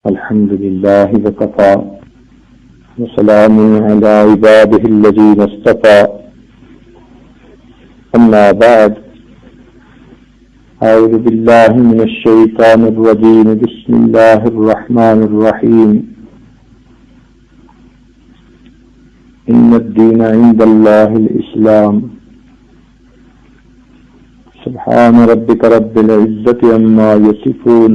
الحمد لله وكفى وسلام على عباده الذين اصطفى أما بعد أعوذ بالله من الشيطان الرجيم بسم الله الرحمن الرحيم إن الدين عند الله الإسلام سبحان ربك رب العزة عما يصفون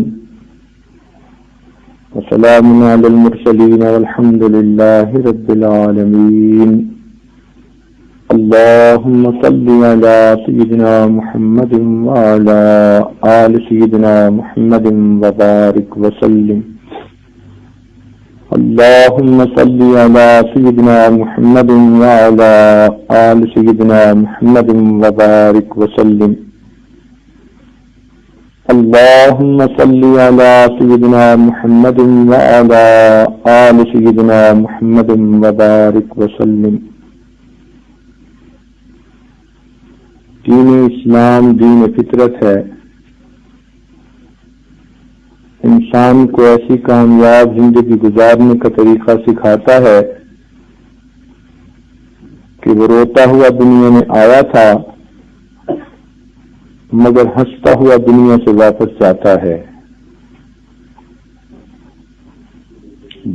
وسلام على المرسلين والحمد لله رب العالمين اللهم صل على سيدنا محمد وعلى آل سيدنا محمد وبارك وسلم اللهم صل على سيدنا محمد وعلى آل سيدنا محمد وبارك وسلم اللهم صل على سيدنا محمد وعلى آل سيدنا محمد وبارك وسلم. دین اسلام دین فطرت ہے. انسان کو ایسی کامیاب زندگی گزارنے کا طریقہ سکھاتا ہے کہ وہ روتا ہوا دنیا میں آیا تھا مگر ہنستا ہوا دنیا سے واپس جاتا ہے.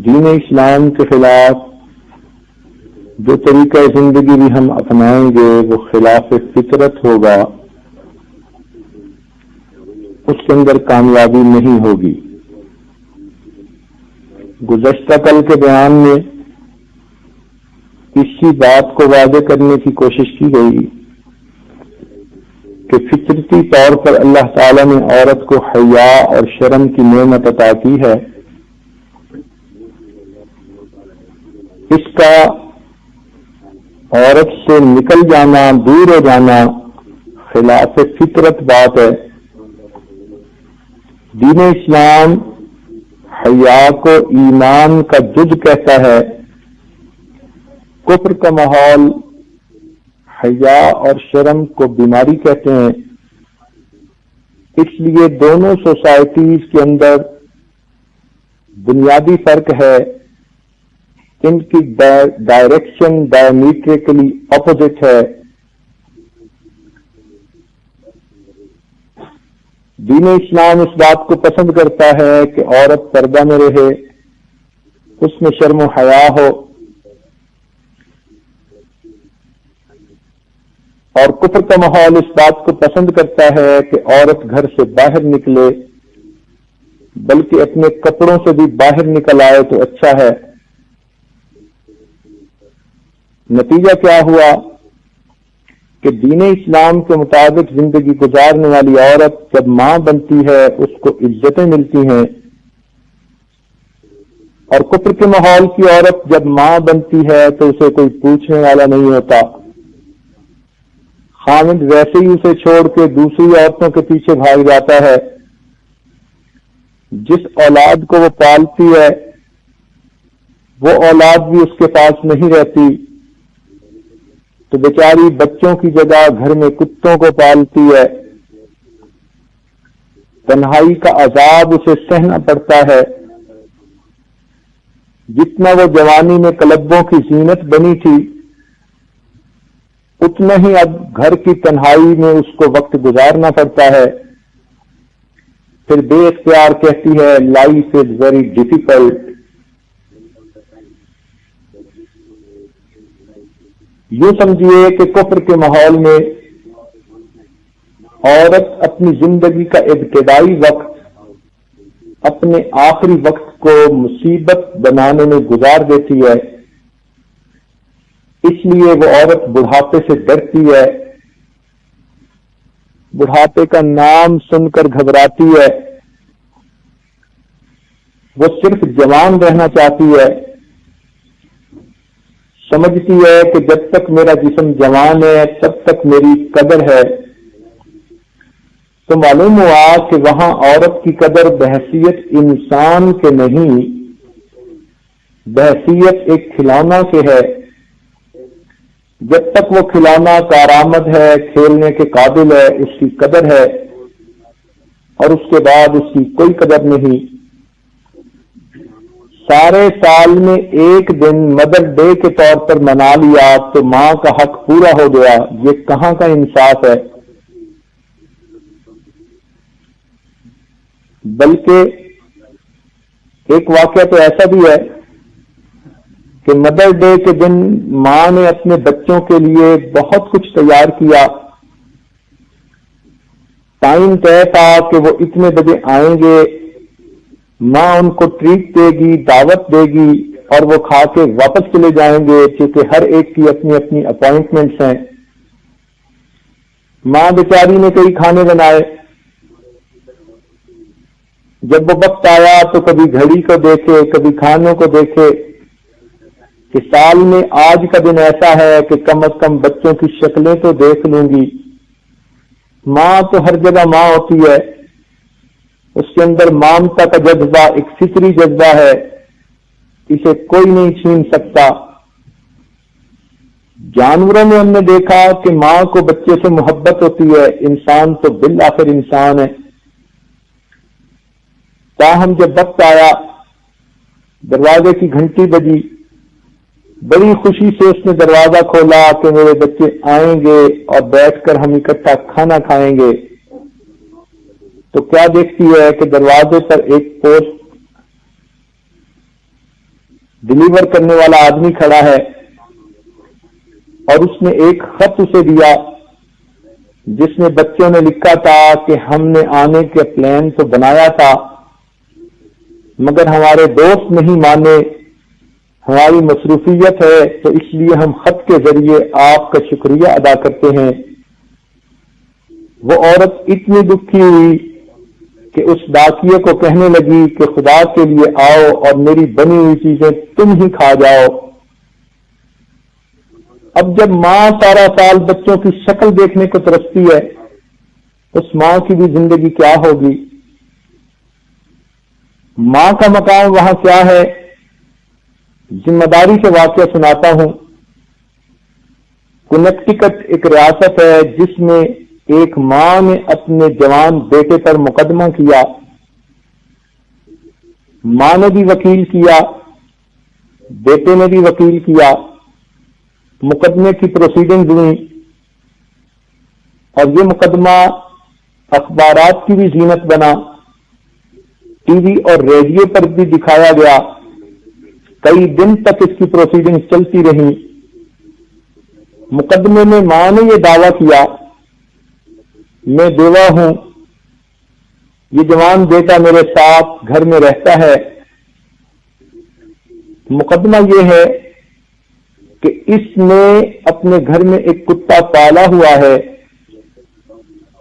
دین اسلام کے خلاف جو طریقہ زندگی بھی ہم اپنائیں گے وہ خلاف فطرت ہوگا، اس کے اندر کامیابی نہیں ہوگی. گزشتہ کل کے بیان میں اسی بات کو واضح کرنے کی کوشش کی گئی کہ فطرتی طور پر اللہ تعالیٰ نے عورت کو حیا اور شرم کی نعمت عطا کی ہے. اس کا عورت سے نکل جانا، دور ہو جانا خلاف فطرت بات ہے. دین اسلام حیا کو ایمان کا جز کہتا ہے. کفر کا ماحول حیا اور شرم کو بیماری کہتے ہیں. اس لیے دونوں سوسائٹیز کے اندر بنیادی فرق ہے. ان کی ڈائریکشن ڈائمیٹریکلی اپوزٹ ہے. دین اسلام اس بات کو پسند کرتا ہے کہ عورت پردہ میں رہے، اس میں شرم و حیا ہو، اور کفر کا ماحول اس بات کو پسند کرتا ہے کہ عورت گھر سے باہر نکلے، بلکہ اپنے کپڑوں سے بھی باہر نکل آئے تو اچھا ہے. نتیجہ کیا ہوا کہ دین اسلام کے مطابق زندگی گزارنے والی عورت جب ماں بنتی ہے اس کو عزتیں ملتی ہیں، اور کفر کے ماحول کی عورت جب ماں بنتی ہے تو اسے کوئی پوچھنے والا نہیں ہوتا. خاوند ویسے ہی اسے چھوڑ کے دوسری عورتوں کے پیچھے بھاگ جاتا ہے. جس اولاد کو وہ پالتی ہے وہ اولاد بھی اس کے پاس نہیں رہتی، تو بیچاری بچوں کی جگہ گھر میں کتوں کو پالتی ہے. تنہائی کا عذاب اسے سہنا پڑتا ہے. جتنا وہ جوانی میں کلبوں کی زینت بنی تھی اتنا ہی اب گھر کی تنہائی میں اس کو وقت گزارنا پڑتا ہے. پھر بے اختیار کہتی ہے لائف از ویری ڈیفیکلٹ. یوں سمجھیے کہ کفر کے ماحول میں عورت اپنی زندگی کا ابتدائی وقت اپنے آخری وقت کو مصیبت بنانے میں گزار دیتی ہے. اس لیے وہ عورت بڑھاپے سے ڈرتی ہے، بڑھاپے کا نام سن کر گھبراتی ہے. وہ صرف جوان رہنا چاہتی ہے. سمجھتی ہے کہ جب تک میرا جسم جوان ہے تب تک میری قدر ہے. تو معلوم ہوا کہ وہاں عورت کی قدر بحیثیت انسان کے نہیں، بحیثیت ایک کھلونا کے ہے. جب تک وہ کھلونا کارآمد ہے، کھیلنے کے قابل ہے، اس کی قدر ہے، اور اس کے بعد اس کی کوئی قدر نہیں. سارے سال میں ایک دن مدر ڈے کے طور پر منا لیا تو ماں کا حق پورا ہو گیا. یہ کہاں کا انصاف ہے؟ بلکہ ایک واقعہ تو ایسا بھی ہے کہ مدر ڈے کے دن ماں نے اپنے بچوں کے لیے بہت کچھ تیار کیا. ٹائم طے تھا کہ وہ اتنے بجے آئیں گے، ماں ان کو ٹریٹ دے گی، دعوت دے گی اور وہ کھا کے واپس چلے جائیں گے، کیونکہ ہر ایک کی اپنی اپنی اپوائنٹمنٹس ہیں. ماں بیچاری نے کئی کھانے بنائے. جب وہ وقت آیا تو کبھی گھڑی کو دیکھے، کبھی کھانوں کو دیکھے کہ سال میں آج کا دن ایسا ہے کہ کم از کم بچوں کی شکلیں تو دیکھ لوں گی. ماں تو ہر جگہ ماں ہوتی ہے، اس کے اندر مامتا کا جذبہ ایک فطری جذبہ ہے، اسے کوئی نہیں چھین سکتا. جانوروں میں ہم نے دیکھا کہ ماں کو بچے سے محبت ہوتی ہے، انسان تو بالآخر انسان ہے. تاہم جب وقت آیا، دروازے کی گھنٹی بجی، بڑی خوشی سے اس نے دروازہ کھولا کہ میرے بچے آئیں گے اور بیٹھ کر ہم اکٹھا کھانا کھائیں گے. تو کیا دیکھتی ہے کہ دروازے پر ایک پوسٹ ڈلیور کرنے والا آدمی کھڑا ہے اور اس نے ایک خط اسے دیا جس میں بچوں نے لکھا تھا کہ ہم نے آنے کے پلان تو بنایا تھا مگر ہمارے دوست نہیں مانے، ہماری مصروفیت ہے، تو اس لیے ہم خط کے ذریعے آپ کا شکریہ ادا کرتے ہیں. وہ عورت اتنی دکھی ہوئی کہ اس ڈاکیے کو کہنے لگی کہ خدا کے لیے آؤ اور میری بنی ہوئی چیزیں تم ہی کھا جاؤ. اب جب ماں سارا سال بچوں کی شکل دیکھنے کو ترستی ہے، اس ماں کی بھی زندگی کیا ہوگی؟ ماں کا مقام وہاں کیا ہے؟ ذمہ داری سے واقعہ سناتا ہوں. کنیکٹیکٹ ایک ریاست ہے جس میں ایک ماں نے اپنے جوان بیٹے پر مقدمہ کیا. ماں نے بھی وکیل کیا، بیٹے نے بھی وکیل کیا. مقدمے کی پروسیڈنگ ہوئی اور یہ مقدمہ اخبارات کی بھی زینت بنا، ٹی وی اور ریڈیو پر بھی دکھایا گیا. کئی دن تک اس کی پروسیڈنگ چلتی رہی. مقدمے میں ماں نے یہ دعویٰ کیا، میں بیوہ ہوں، یہ جوان بیٹا میرے ساتھ گھر میں رہتا ہے. مقدمہ یہ ہے کہ اس نے اپنے گھر میں ایک کتا پالا ہوا ہے.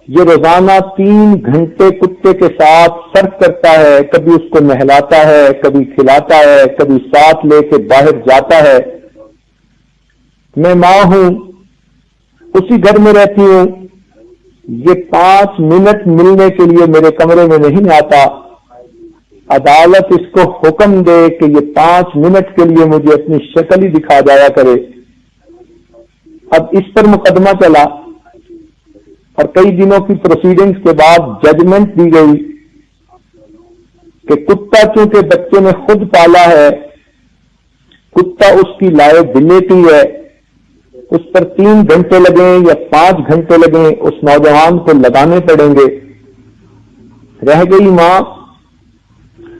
یہ روزانہ 3 گھنٹے کتے کے ساتھ سرف کرتا ہے، کبھی اس کو نہلاتا ہے، کبھی کھلاتا ہے، کبھی ساتھ لے کے باہر جاتا ہے. میں ماں ہوں، اسی گھر میں رہتی ہوں. یہ 5 منٹ ملنے کے لیے میرے کمرے میں نہیں آتا. عدالت اس کو حکم دے کہ یہ 5 منٹ کے لیے مجھے اپنی شکل ہی دکھا جایا کرے. اب اس پر مقدمہ چلا اور کئی دنوں کی پروسیڈنگز کے بعد ججمنٹ دی گئی کہ کتا چونکہ بچے نے خود پالا ہے، کتا اس کی لائبلٹی ہے، اس پر 3 گھنٹے لگیں یا 5 گھنٹے لگیں اس نوجوان کو لگانے پڑیں گے. رہ گئی ماں،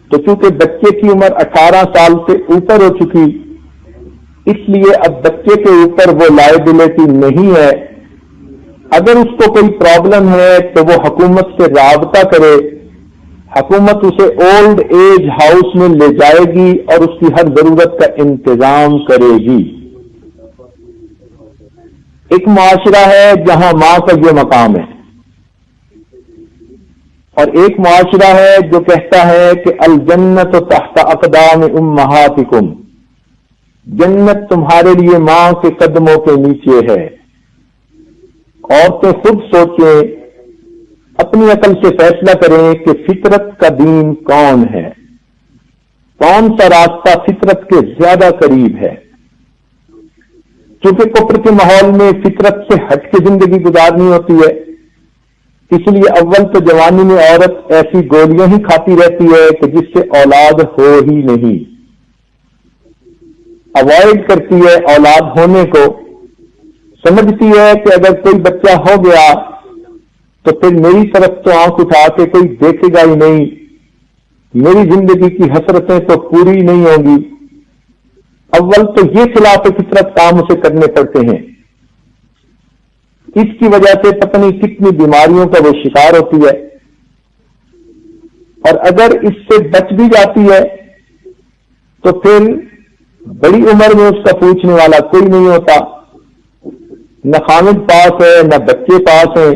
تو چونکہ بچے کی عمر 18 سال سے اوپر ہو چکی، اس لیے اب بچے کے اوپر وہ لائبلٹی نہیں ہے. اگر اس کو کوئی پرابلم ہے تو وہ حکومت سے رابطہ کرے، حکومت اسے اولڈ ایج ہاؤس میں لے جائے گی اور اس کی ہر ضرورت کا انتظام کرے گی. ایک معاشرہ ہے جہاں ماں کا یہ مقام ہے، اور ایک معاشرہ ہے جو کہتا ہے کہ الجنت تحت اقدام امہاتکم، جنت تمہارے لیے ماں کے قدموں کے نیچے ہے. عورتیں خود سوچیں، اپنی عقل سے فیصلہ کریں کہ فطرت کا دین کون ہے، کون سا راستہ فطرت کے زیادہ قریب ہے. چونکہ کفر کے ماحول میں فطرت سے ہٹ کے زندگی گزارنی ہوتی ہے، اس لیے اول تو جوانی میں عورت ایسی گولیاں ہی کھاتی رہتی ہے کہ جس سے اولاد ہو ہی نہیں. اوائڈ کرتی ہے اولاد ہونے کو، سمجھتی ہے کہ اگر کوئی بچہ ہو گیا تو پھر میری طرف تو آنکھ اٹھا کے کوئی دیکھے گا ہی نہیں، میری زندگی کی حسرتیں تو پوری نہیں ہوں گی۔ اول تو یہ خلاف فطرت کام اسے کرنے پڑتے ہیں، اس کی وجہ سے پتہ نہیں کتنی بیماریوں کا وہ شکار ہوتی ہے، اور اگر اس سے بچ بھی جاتی ہے تو پھر بڑی عمر میں اس کا پوچھنے والا کوئی نہیں ہوتا، نہ خامد پاس ہے نہ بچے پاس ہیں۔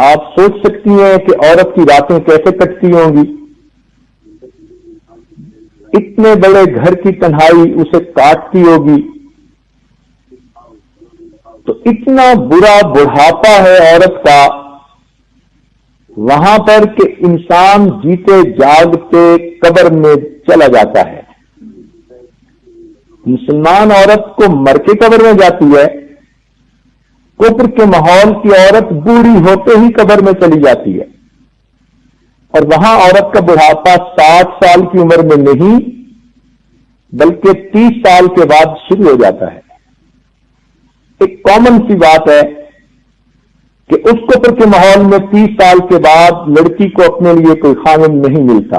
آپ سوچ سکتی ہیں کہ عورت کی راتیں کیسے کٹتی ہوں گی، اتنے بڑے گھر کی تنہائی اسے کاٹتی ہوگی، تو اتنا برا بڑھاپا ہے عورت کا وہاں پر کہ انسان جیتے جاگتے قبر میں چلا جاتا ہے۔ مسلمان عورت کو مر کے قبر میں جاتی ہے، کفر کے ماحول کی عورت بوڑھی ہوتے ہی قبر میں چلی جاتی ہے، اور وہاں عورت کا بڑھاپا 60 سال کی عمر میں نہیں بلکہ 30 سال کے بعد شروع ہو جاتا ہے۔ ایک کامن سی بات ہے کہ اس کفر کے ماحول میں 30 سال کے بعد لڑکی کو اپنے لیے کوئی خاوند نہیں ملتا،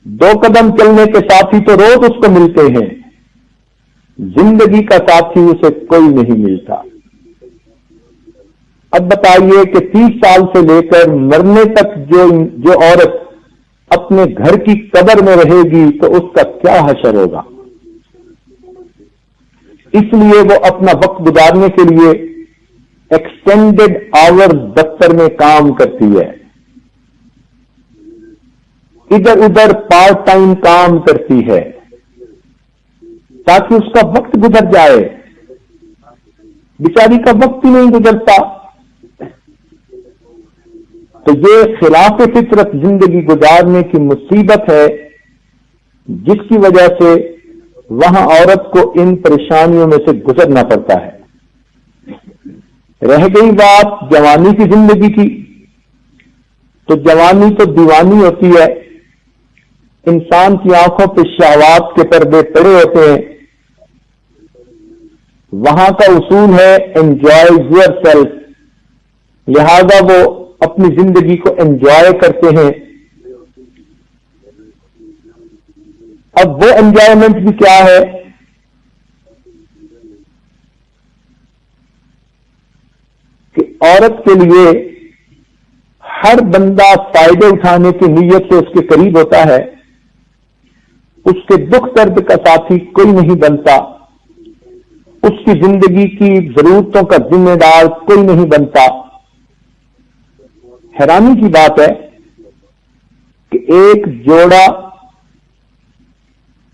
2 قدم چلنے کے ساتھی تو روز اس کو ملتے ہیں، زندگی کا ساتھی اسے کوئی نہیں ملتا۔ اب بتائیے کہ 30 سال سے لے کر مرنے تک جو عورت اپنے گھر کی قبر میں رہے گی تو اس کا کیا حشر ہوگا۔ اس لیے وہ اپنا وقت گزارنے کے لیے ایکسٹینڈڈ آور دفتر میں کام کرتی ہے، ادھر ادھر پارٹ ٹائم کام کرتی ہے تاکہ اس کا وقت گزر جائے، بیچاری کا وقت ہی نہیں گزرتا۔ تو یہ خلاف فطرت زندگی گزارنے کی مصیبت ہے جس کی وجہ سے وہاں عورت کو ان پریشانیوں میں سے گزرنا پڑتا ہے۔ رہ گئی بات جوانی کی زندگی کی، تو جوانی تو دیوانی ہوتی ہے، انسان کی آنکھوں پہ شہوات کے پردے پڑے ہوتے ہیں، وہاں کا اصول ہے انجوائے یور سیلف، لہذا وہ اپنی زندگی کو انجوائے کرتے ہیں۔ اب وہ انجوائمنٹ بھی کیا ہے کہ عورت کے لیے ہر بندہ فائدے اٹھانے کی نیت سے اس کے قریب ہوتا ہے، اس کے دکھ درد کا ساتھی کوئی نہیں بنتا، اس کی زندگی کی ضرورتوں کا ذمہ دار کوئی نہیں بنتا۔ حیرانی کی بات ہے کہ ایک جوڑا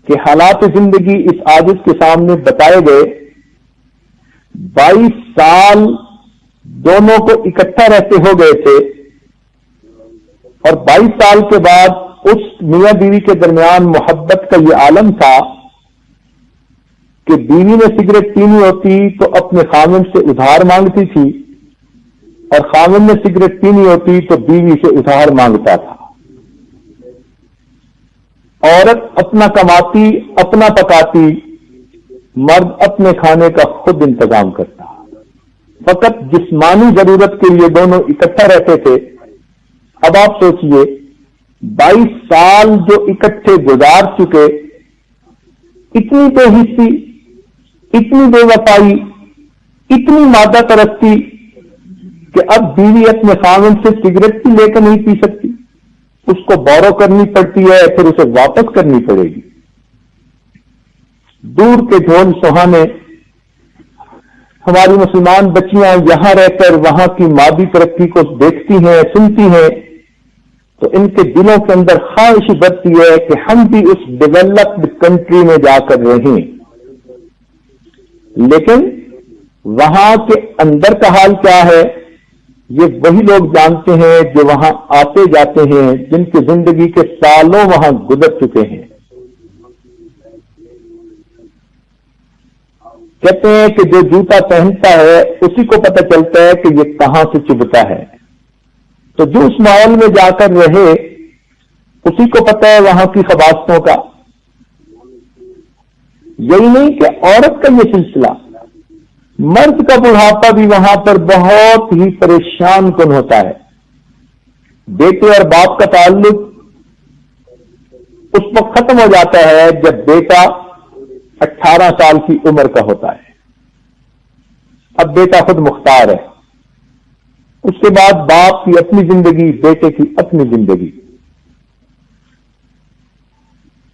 کہ حالات زندگی اس عاجز کے سامنے بتائے گئے، 22 سال دونوں کو اکٹھا رہتے ہو گئے تھے، اور 22 سال کے بعد اس میاں بیوی کے درمیان محبت کا یہ عالم تھا کہ بیوی نے سگریٹ پینی ہوتی تو اپنے خاوند سے ادھار مانگتی تھی، اور خاوند نے سگریٹ پینی ہوتی تو بیوی سے ادھار مانگتا تھا۔ عورت اپنا کماتی اپنا پکاتی، مرد اپنے کھانے کا خود انتظام کرتا، فقط جسمانی ضرورت کے لیے دونوں اکٹھا رہتے تھے۔ اب آپ سوچئے 22 سال جو اکٹھے گزار چکے، اتنی بے حسی، اتنی بے وفائی، اتنی مادہ پرستی کہ اب بیوی اپنے خاوند سے سگریٹ بھی لے کر نہیں پی سکتی، اس کو بورو کرنی پڑتی ہے، پھر اسے واپس کرنی پڑے گی۔ دور کے ڈھول سہانے ہماری مسلمان بچیاں یہاں رہ کر وہاں کی مادی ترقی کو دیکھتی ہیں، سنتی ہیں، تو ان کے دلوں کے اندر خواہش بڑھتی ہے کہ ہم بھی اس ڈیولپڈ کنٹری میں جا کر رہیں، لیکن وہاں کے اندر کا حال کیا ہے یہ وہی لوگ جانتے ہیں جو وہاں آتے جاتے ہیں، جن کی زندگی کے سالوں وہاں گزر چکے ہیں۔ کہتے ہیں کہ جو جوتا پہنتا ہے اسی کو پتہ چلتا ہے کہ یہ کہاں سے چبھتا ہے، تو جو اس ماحول میں جا کر رہے اسی کو پتہ ہے وہاں کی خباستوں کا۔ یہی نہیں کہ عورت کا یہ سلسلہ، مرد کا بڑھاپا بھی وہاں پر بہت ہی پریشان کن ہوتا ہے۔ بیٹے اور باپ کا تعلق اس وقت ختم ہو جاتا ہے جب بیٹا 18 سال کی عمر کا ہوتا ہے۔ اب بیٹا خود مختار ہے، اس کے بعد باپ کی اپنی زندگی، بیٹے کی اپنی زندگی۔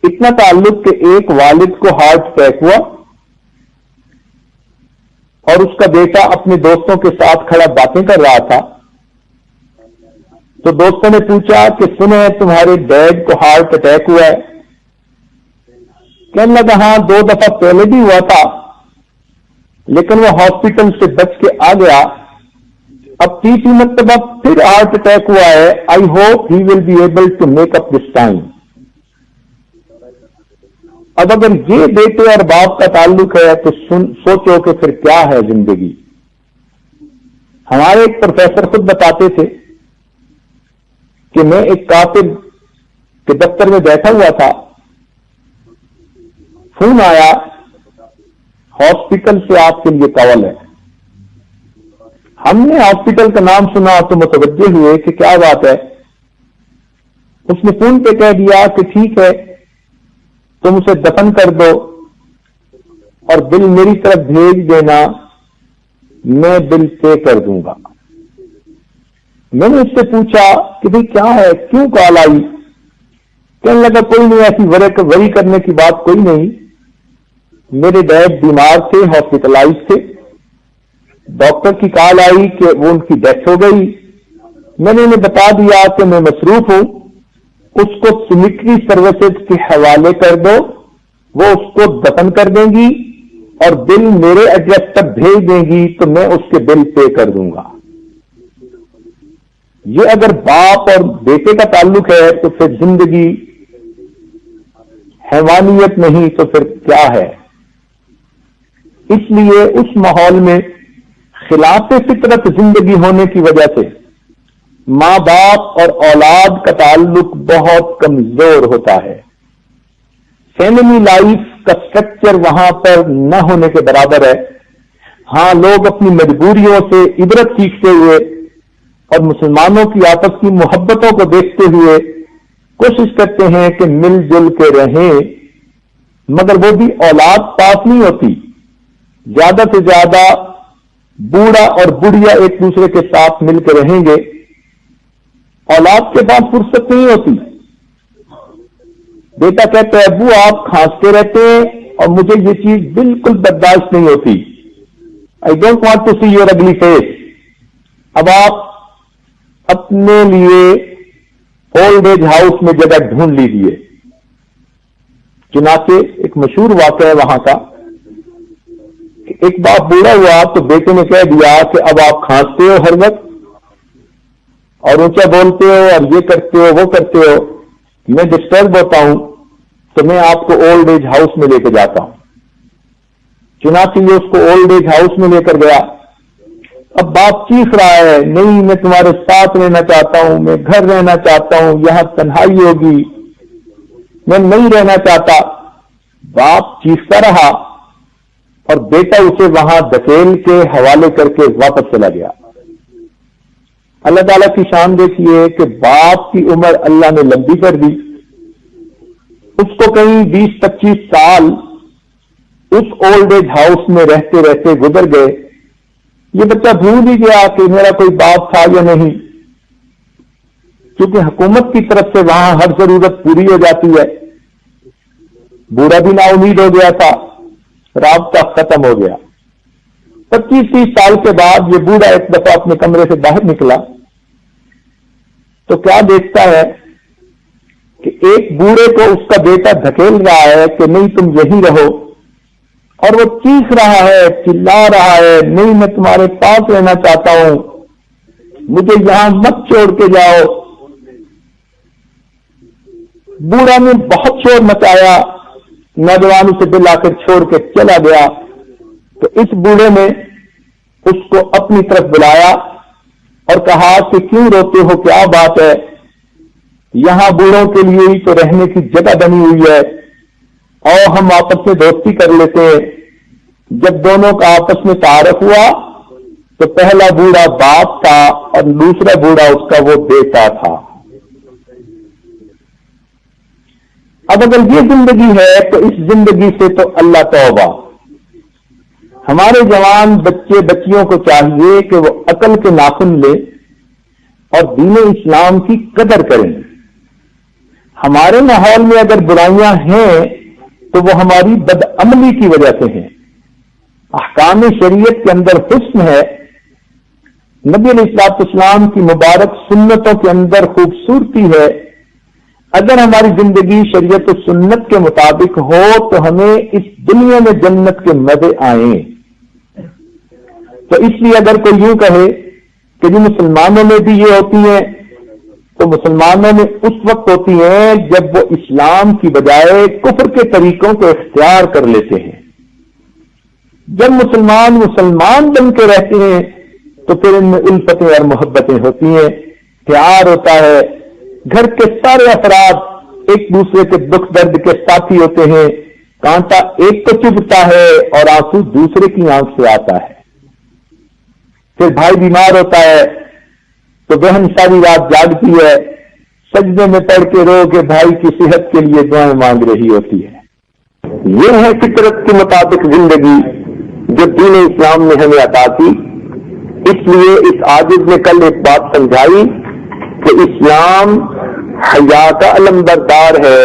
اتنا تعلق کہ ایک والد کو ہارٹ اٹیک ہوا اور اس کا بیٹا اپنے دوستوں کے ساتھ کھڑا باتیں کر رہا تھا، تو دوستوں نے پوچھا کہ سنیں تمہارے ڈیڈ کو ہارٹ اٹیک ہوا ہے؟ کہنے لگا ہاں 2 دفعہ پہلے بھی ہوا تھا لیکن وہ ہاسپٹل سے بچ کے آ گیا، اب 3 مرتبہ پھر ہارٹ اٹیک ہوا ہے، I hope he will be able to make up this time. اب اگر یہ بیٹے اور باپ کا تعلق ہے تو سوچو کہ پھر کیا ہے زندگی۔ ہمارے ایک پروفیسر خود بتاتے تھے کہ میں ایک کاتب کے دفتر میں بیٹھا ہوا تھا، فون آیا ہاسپٹل سے آپ کے لیے کال ہے۔ ہم نے ہاسپٹل کا نام سنا تو متوجہ ہوئے کہ کیا بات ہے۔ اس نے فون پہ کہہ دیا کہ ٹھیک ہے تم اسے دفن کر دو اور بل میری طرف بھیج دینا، میں بل پے کر دوں گا۔ میں نے اس سے پوچھا کہ بھئی کیا ہے، کیوں کال آئی؟ کہنے لگا کوئی نہیں، ایسی وری کرنے کی بات کوئی نہیں، میرے ڈیڈ بیمار تھے، ہاسپٹلائز تھے، ڈاکٹر کی کال آئی کہ وہ ان کی ڈیتھ ہو گئی، میں نے انہیں بتا دیا کہ میں مصروف ہوں، اس کو سیمیٹری سروسز کے حوالے کر دو، وہ اس کو دفن کر دیں گی اور بل میرے ایڈریس تک بھیج دیں گی تو میں اس کے بل پے کر دوں گا۔ یہ اگر باپ اور بیٹے کا تعلق ہے تو پھر زندگی حیوانیت نہیں تو پھر کیا ہے؟ اس لیے اس ماحول میں خلاف فطرت زندگی ہونے کی وجہ سے ماں باپ اور اولاد کا تعلق بہت کمزور ہوتا ہے۔ فیملی لائف کا سٹرکچر وہاں پر نہ ہونے کے برابر ہے۔ ہاں لوگ اپنی مجبوریوں سے عبرت سیکھتے ہوئے اور مسلمانوں کی آپس کی محبتوں کو دیکھتے ہوئے کوشش کرتے ہیں کہ مل جل کے رہیں، مگر وہ بھی اولاد پاس نہیں ہوتی۔ زیادہ سے زیادہ بوڑھا اور بڑھیا ایک دوسرے کے ساتھ مل کے رہیں گے، اولاد کے پاس فرصت نہیں ہوتی۔ بیٹا کہتا ہے ابو آپ کھانستے رہتے ہیں اور مجھے یہ چیز بالکل برداشت نہیں ہوتی، I don't want to see your ugly face. اب آپ اپنے لیے اولڈ ایج ہاؤس میں جگہ ڈھونڈ لیجیے۔ چنانچہ ایک مشہور واقعہ ہے وہاں کا کہ ایک باپ بوڑھا ہوا تو بیٹے نے کہہ دیا کہ اب آپ کھانستے ہو ہر وقت اور اونچا بولتے ہو اور یہ کرتے ہو وہ کرتے ہو، میں ڈسٹرب ہوتا ہوں تو میں آپ کو اولڈ ایج ہاؤس میں لے کے جاتا ہوں۔ چنانچہ یہ اس کو اولڈ ایج ہاؤس میں لے کر گیا۔ اب باپ چیخ رہا ہے نہیں میں تمہارے ساتھ رہنا چاہتا ہوں، میں گھر رہنا چاہتا ہوں، یہاں تنہائی ہوگی، میں نہیں رہنا چاہتا۔ باپ چیختا رہا اور بیٹا اسے وہاں دھکیل کے حوالے کر کے واپس چلا گیا۔ اللہ تعالیٰ کی شان دیکھیے کہ باپ کی عمر اللہ نے لمبی کر دی، اس کو کہیں 20-25 سال اس اولڈ ایج ہاؤس میں رہتے رہتے گزر گئے۔ یہ بچہ بھول ہی گیا کہ میرا کوئی باپ تھا یا نہیں، کیونکہ حکومت کی طرف سے وہاں ہر ضرورت پوری ہو جاتی ہے۔ بوڑھا بھی نا امید ہو گیا تھا، رابطہ ختم ہو گیا۔ 25-30 سال کے بعد یہ بوڑھا ایک دفعہ اپنے کمرے سے باہر نکلا تو کیا دیکھتا ہے کہ ایک بوڑھے کو اس کا بیٹا دھکیل رہا ہے کہ نہیں تم یہیں رہو، اور وہ چیخ رہا ہے، چلا رہا ہے نہیں میں تمہارے پاس رہنا چاہتا ہوں، مجھے یہاں مت چھوڑ کے جاؤ۔ بوڑھا نے بہت شور مچایا، نوجوان اسے دل آ کر چھوڑ کے چلا گیا۔ تو اس بوڑھے نے اس کو اپنی طرف بلایا اور کہا کہ کیوں روتے ہو، کیا بات ہے؟ یہاں بوڑھوں کے لیے ہی تو رہنے کی جگہ بنی ہوئی ہے، اور ہم آپس میں دوستی کر لیتے ہیں. جب دونوں کا آپس میں تعارف ہوا تو پہلا بوڑھا باپ تھا اور دوسرا بوڑھا اس کا وہ بیٹا تھا. اب اگر یہ زندگی ہے تو اس زندگی سے تو اللہ توبہ. ہمارے جوان بچے بچیوں کو چاہیے کہ وہ عقل کے ناخن لے اور دین اسلام کی قدر کریں. ہمارے ماحول میں اگر برائیاں ہیں تو وہ ہماری بدعملی کی وجہ سے ہیں. احکام شریعت کے اندر حسن ہے. نبی علیہ الصلوۃ والسلام کی مبارک سنتوں کے اندر خوبصورتی ہے. اگر ہماری زندگی شریعت و سنت کے مطابق ہو تو ہمیں اس دنیا میں جنت کے مزے آئیں. تو اس لیے اگر کوئی یوں کہے کہ جو مسلمانوں میں بھی یہ ہوتی ہیں تو مسلمانوں میں اس وقت ہوتی ہیں جب وہ اسلام کی بجائے کفر کے طریقوں کو اختیار کر لیتے ہیں. جب مسلمان بن کے رہتے ہیں تو پھر ان میں الفتیں اور محبتیں ہوتی ہیں، پیار ہوتا ہے. گھر کے سارے افراد ایک دوسرے کے دکھ درد کے ساتھی ہوتے ہیں. کانٹا ایک کو چبھتا ہے اور آنسو دوسرے کی آنکھ سے آتا ہے. پھر بھائی بیمار ہوتا ہے تو بہن ساری رات جاگتی ہے، سجدے میں پڑھ کے رو کے بھائی کی صحت کے لیے دعائیں مانگ رہی ہوتی ہے. یہ ہے فطرت کے مطابق زندگی جو دین اسلام نے ہمیں عطا کی. اس لیے اس عاجز نے کل ایک بات سمجھائی کہ اسلام حیا کا علمبردار ہے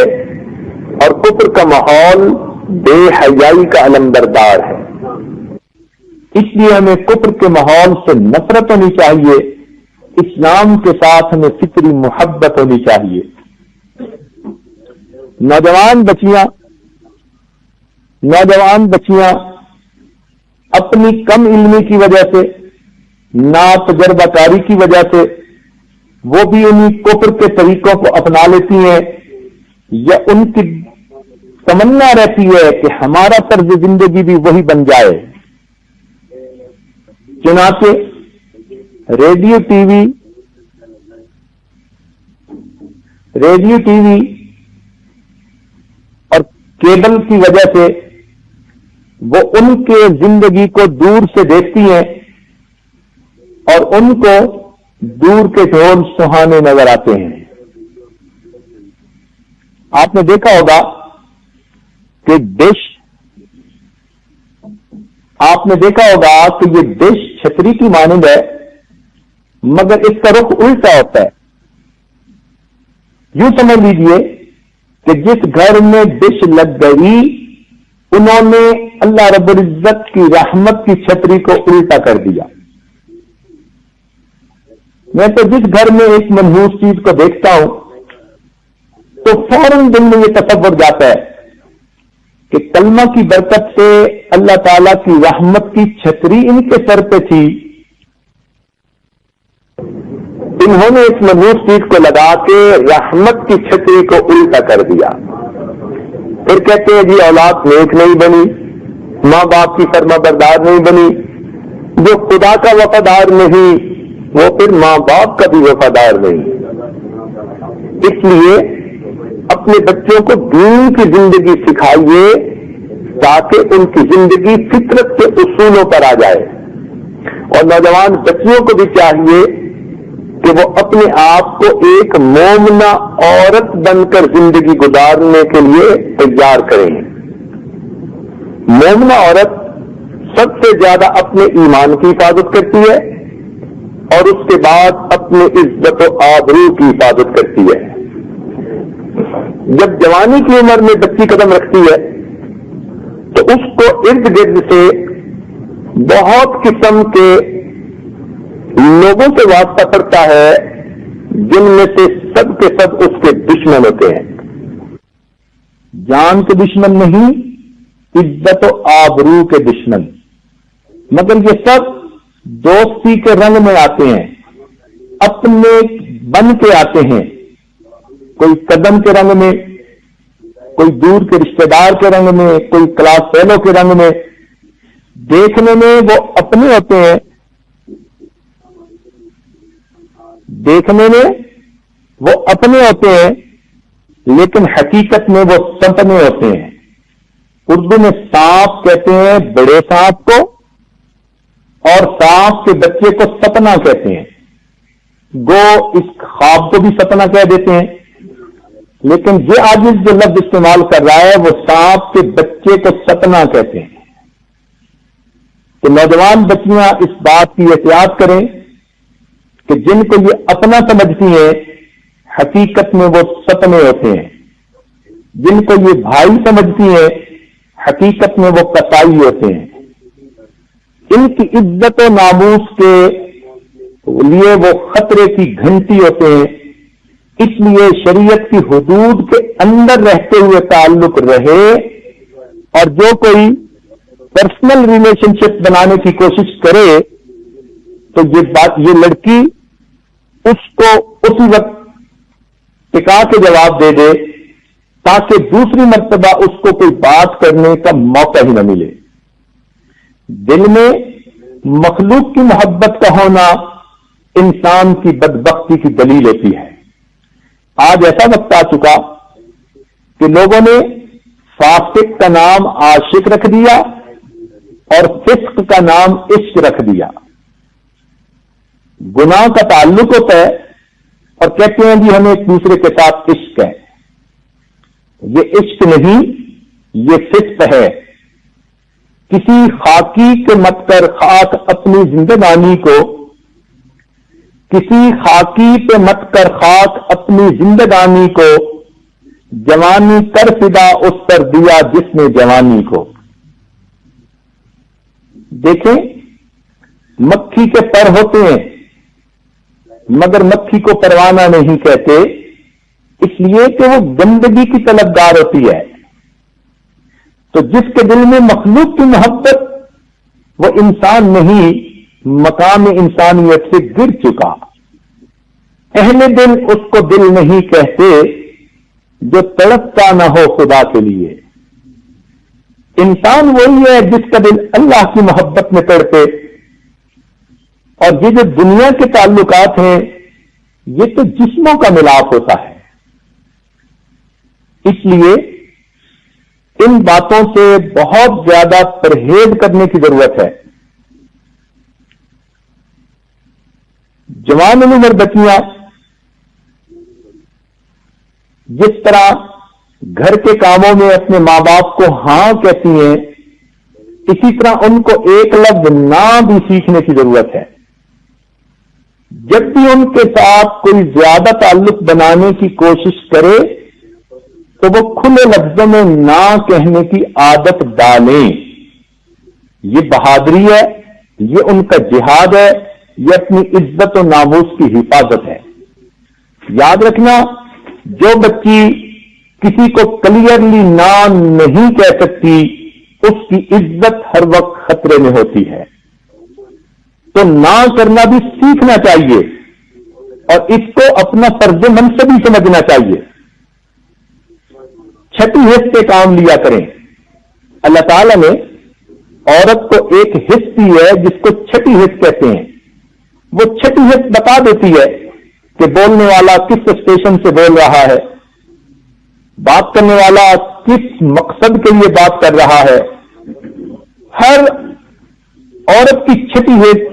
اور کفر کا ماحول بے حیائی کا علمبردار ہے. اس لیے ہمیں کفر کے ماحول سے نفرت ہونی چاہیے. اسلام کے ساتھ ہمیں فطری محبت ہونی چاہیے. نوجوان بچیاں اپنی کم علمی کی وجہ سے، نا تجربہ کاری کی وجہ سے وہ بھی انہی کفر کے طریقوں کو اپنا لیتی ہیں، یا ان کی تمنا رہتی ہے کہ ہمارا طرز زندگی بھی وہی بن جائے. چنانچہ ریڈیو ٹی وی اور کیبل کی وجہ سے وہ ان کے زندگی کو دور سے دیکھتی ہیں اور ان کو دور کے ڈھول سہانے نظر آتے ہیں. آپ نے دیکھا ہوگا کہ یہ ڈش چھتری کی مانند ہے مگر اس کا رخ الٹا ہوتا ہے. یوں سمجھ لیجئے کہ جس گھر میں ڈش لگ گئی انہوں نے اللہ رب العزت کی رحمت کی چھتری کو الٹا کر دیا. میں تو جس گھر میں ایک منحوس چیز کو دیکھتا ہوں تو فوراً دل میں یہ تصور جاتا ہے کہ کلمہ کی برکت سے اللہ تعالی کی رحمت کی چھتری ان کے سر پہ تھی، انہوں نے اس منحوس چیز کو لگا کے رحمت کی چھتری کو الٹا کر دیا. پھر کہتے ہیں جی اولاد نیک نہیں بنی، ماں باپ کی فرما بردار نہیں بنی. جو خدا کا وفادار نہیں وہ پھر ماں باپ کا بھی وفادار نہیں. اس لیے اپنے بچوں کو دین کی زندگی سکھائیے تاکہ ان کی زندگی فطرت کے اصولوں پر آ جائے. اور نوجوان بچیوں کو بھی چاہیے کہ وہ اپنے آپ کو ایک مومنہ عورت بن کر زندگی گزارنے کے لیے تیار کریں. مومنہ عورت سب سے زیادہ اپنے ایمان کی حفاظت کرتی ہے اور اس کے بعد اپنی عزت و آبرو کی حفاظت کرتی ہے. جب جوانی کی عمر میں بچی قدم رکھتی ہے تو اس کو ارد گرد سے بہت قسم کے لوگوں سے واسطہ پڑتا ہے جن میں سے سب کے سب اس کے دشمن ہوتے ہیں. جان کے دشمن نہیں، عزت و آبرو کے دشمن. مگر یہ سب دوستی کے رنگ میں آتے ہیں، اپنے بن کے آتے ہیں. کوئی قدم کے رنگ میں، کوئی دور کے رشتہ دار کے رنگ میں، کوئی کلاس فیلو کے رنگ میں. دیکھنے میں وہ اپنے ہوتے ہیں، لیکن حقیقت میں وہ سپنے ہوتے ہیں. اردو میں سانپ کہتے ہیں بڑے سانپ کو، اور سانپ کے بچے کو سپنا کہتے ہیں. گو اس خواب کو بھی سپنا کہہ دیتے ہیں، لیکن یہ عاجز جو لفظ استعمال کر رہا ہے وہ سانپ کے بچے کو سپنا کہتے ہیں. تو نوجوان بچیاں اس بات کی احتیاط کریں کہ جن کو یہ اپنا سمجھتی ہیں حقیقت میں وہ سپنے ہوتے ہیں، جن کو یہ بھائی سمجھتی ہیں حقیقت میں وہ قصائی ہوتے ہیں. ان کی عزت و ناموس کے لیے وہ خطرے کی گھنٹی ہوتے ہیں. اس لیے شریعت کی حدود کے اندر رہتے ہوئے تعلق رہے، اور جو کوئی پرسنل ریلیشن شپ بنانے کی کوشش کرے تو یہ لڑکی اس کو اسی وقت ٹکا کے جواب دے دے تاکہ دوسری مرتبہ اس کو کوئی بات کرنے کا موقع ہی نہ ملے. دل میں مخلوق کی محبت کا ہونا انسان کی بدبختی کی دلیل ہوتی ہے. آج ایسا وقت آ چکا کہ لوگوں نے فاسق کا نام عاشق رکھ دیا اور فسق کا نام عشق رکھ دیا. گناہ کا تعلق ہوتا ہے اور کہتے ہیں جی ہمیں ایک دوسرے کے ساتھ عشق ہے. یہ عشق نہیں، یہ فسق ہے. کسی خاکی کے مت کر خاک اپنی زندگانی کو، کسی خاکی پہ مت کر خاک اپنی زندگانی کو، جوانی کر فدا اس پر دیا جس نے جوانی کو. دیکھیں، مکھی کے پر ہوتے ہیں مگر مکھی کو پروانہ نہیں کہتے، اس لیے کہ وہ گندگی کی طلبگار ہوتی ہے. تو جس کے دل میں مخلوق کی محبت، وہ انسان نہیں، مقام انسانیت سے گر چکا. اہل دل اس کو دل نہیں کہتے جو تڑپتا نہ ہو خدا کے لیے. انسان وہی ہے جس کا دل اللہ کی محبت میں تڑپے. اور یہ جو دنیا کے تعلقات ہیں یہ تو جسموں کا ملاپ ہوتا ہے. اس لیے ان باتوں سے بہت زیادہ پرہیز کرنے کی ضرورت ہے. جوان عمر بچیاں جس طرح گھر کے کاموں میں اپنے ماں باپ کو ہاں کہتی ہیں، اسی طرح ان کو ایک لفظ نہ بھی سیکھنے کی ضرورت ہے. جب بھی ان کے ساتھ کوئی زیادہ تعلق بنانے کی کوشش کرے تو وہ کھلے لفظوں میں نہ کہنے کی عادت ڈالیں. یہ بہادری ہے، یہ ان کا جہاد ہے، یہ اپنی عزت و ناموس کی حفاظت ہے. یاد رکھنا، جو بچی کسی کو کلیئرلی نہ نہیں کہہ سکتی اس کی عزت ہر وقت خطرے میں ہوتی ہے. تو نہ کرنا بھی سیکھنا چاہیے اور اس کو اپنا فرض منصبی سمجھنا چاہیے. چھٹی حص پہ کام لیا کریں. اللہ تعالیٰ نے عورت کو ایک حص دی ہے جس کو چھٹی حص کہتے ہیں. وہ چھٹی حص بتا دیتی ہے کہ بولنے والا کس اسٹیشن سے بول رہا ہے، بات کرنے والا کس مقصد کے لیے بات کر رہا ہے. ہر عورت کی چھٹی حص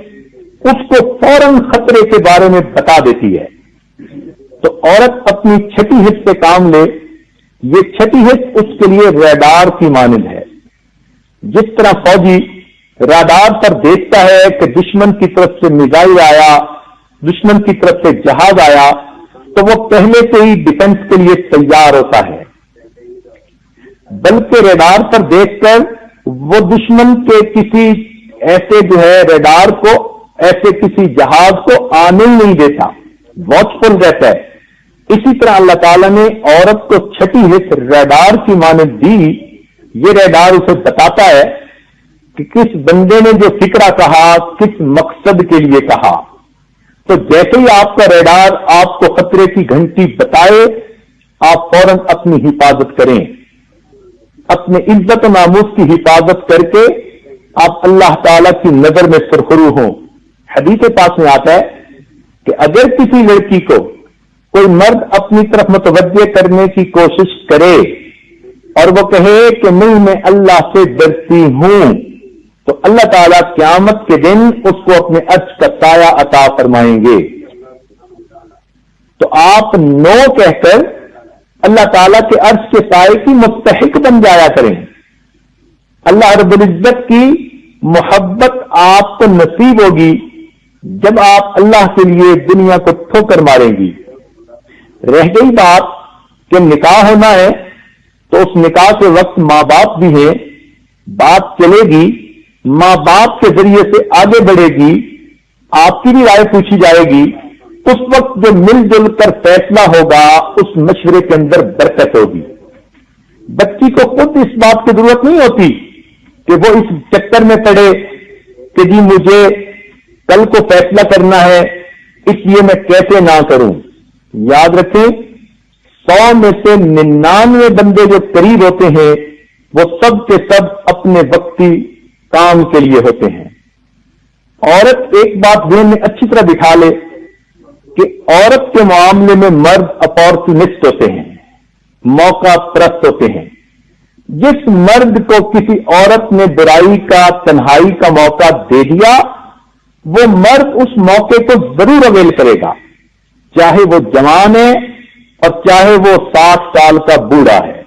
اس کو فوراً خطرے کے بارے میں بتا دیتی ہے. تو عورت اپنی چھٹی حص پہ کام لے. یہ چھٹی حص اس کے لیے ریڈار کی مانند ہے. جس طرح فوجی ریڈار پر دیکھتا ہے کہ دشمن کی طرف سے میزائل آیا، دشمن کی طرف سے جہاز آیا، تو وہ پہلے سے ہی ڈیفنس کے لیے تیار ہوتا ہے. بلکہ ریڈار پر دیکھ کر وہ دشمن کے کسی ایسے ریڈار کو، ایسے کسی جہاز کو آنے ہی نہیں دیتا، واچفل رہتا ہے. اسی طرح اللہ تعالیٰ نے عورت کو چھٹی حص ریڈار کی مانند دی. یہ ریڈار اسے بتاتا ہے کہ کس بندے نے جو فکرہ کہا کس مقصد کے لیے کہا. تو جیسے ہی آپ کا ریڈار آپ کو خطرے کی گھنٹی بتائے، آپ فوراً اپنی حفاظت کریں. اپنے عزت و ناموس کی حفاظت کر کے آپ اللہ تعالیٰ کی نظر میں سرخرو ہوں. حدیث پاک میں آتا ہے کہ اگر کسی لڑکی کو کوئی مرد اپنی طرف متوجہ کرنے کی کوشش کرے اور وہ کہے کہ نہیں میں اللہ سے ڈرتی ہوں، تو اللہ تعالیٰ قیامت کے دن اس کو اپنے عرش کا سایہ عطا فرمائیں گے۔ تو آپ نو کہہ کر اللہ تعالیٰ کے عرش کے سائے کی مستحق بن جایا کریں۔ اللہ رب العزت کی محبت آپ کو نصیب ہوگی جب آپ اللہ کے لیے دنیا کو ٹھوکر ماریں گی۔ رہ گئی بات کہ نکاح ہونا ہے تو اس نکاح کے وقت ماں باپ بھی ہیں، بات چلے گی، ماں باپ کے ذریعے سے آگے بڑھے گی، آپ کی بھی رائے پوچھی جائے گی، اس وقت جو مل جل کر فیصلہ ہوگا اس مشورے کے اندر برکت ہوگی۔ بچی کو خود اس بات کی ضرورت نہیں ہوتی کہ وہ اس چکر میں پڑے کہ جی مجھے کل کو فیصلہ کرنا ہے اس لیے میں کیسے نہ کروں۔ یاد رکھیں 100 میں سے 99 بندے جو قریب ہوتے ہیں وہ سب کے سب اپنے وقتی کام کے لیے ہوتے ہیں۔ عورت ایک بات ذہن میں اچھی طرح بٹھا لے کہ عورت کے معاملے میں مرد اپارچونسٹ ہوتے ہیں، موقع پرست ہوتے ہیں۔ جس مرد کو کسی عورت نے برائی کا تنہائی کا موقع دے دیا وہ مرد اس موقع کو ضرور اویل کرے گا، چاہے وہ جوان ہے اور چاہے وہ 60 سال کا بوڑھا ہے۔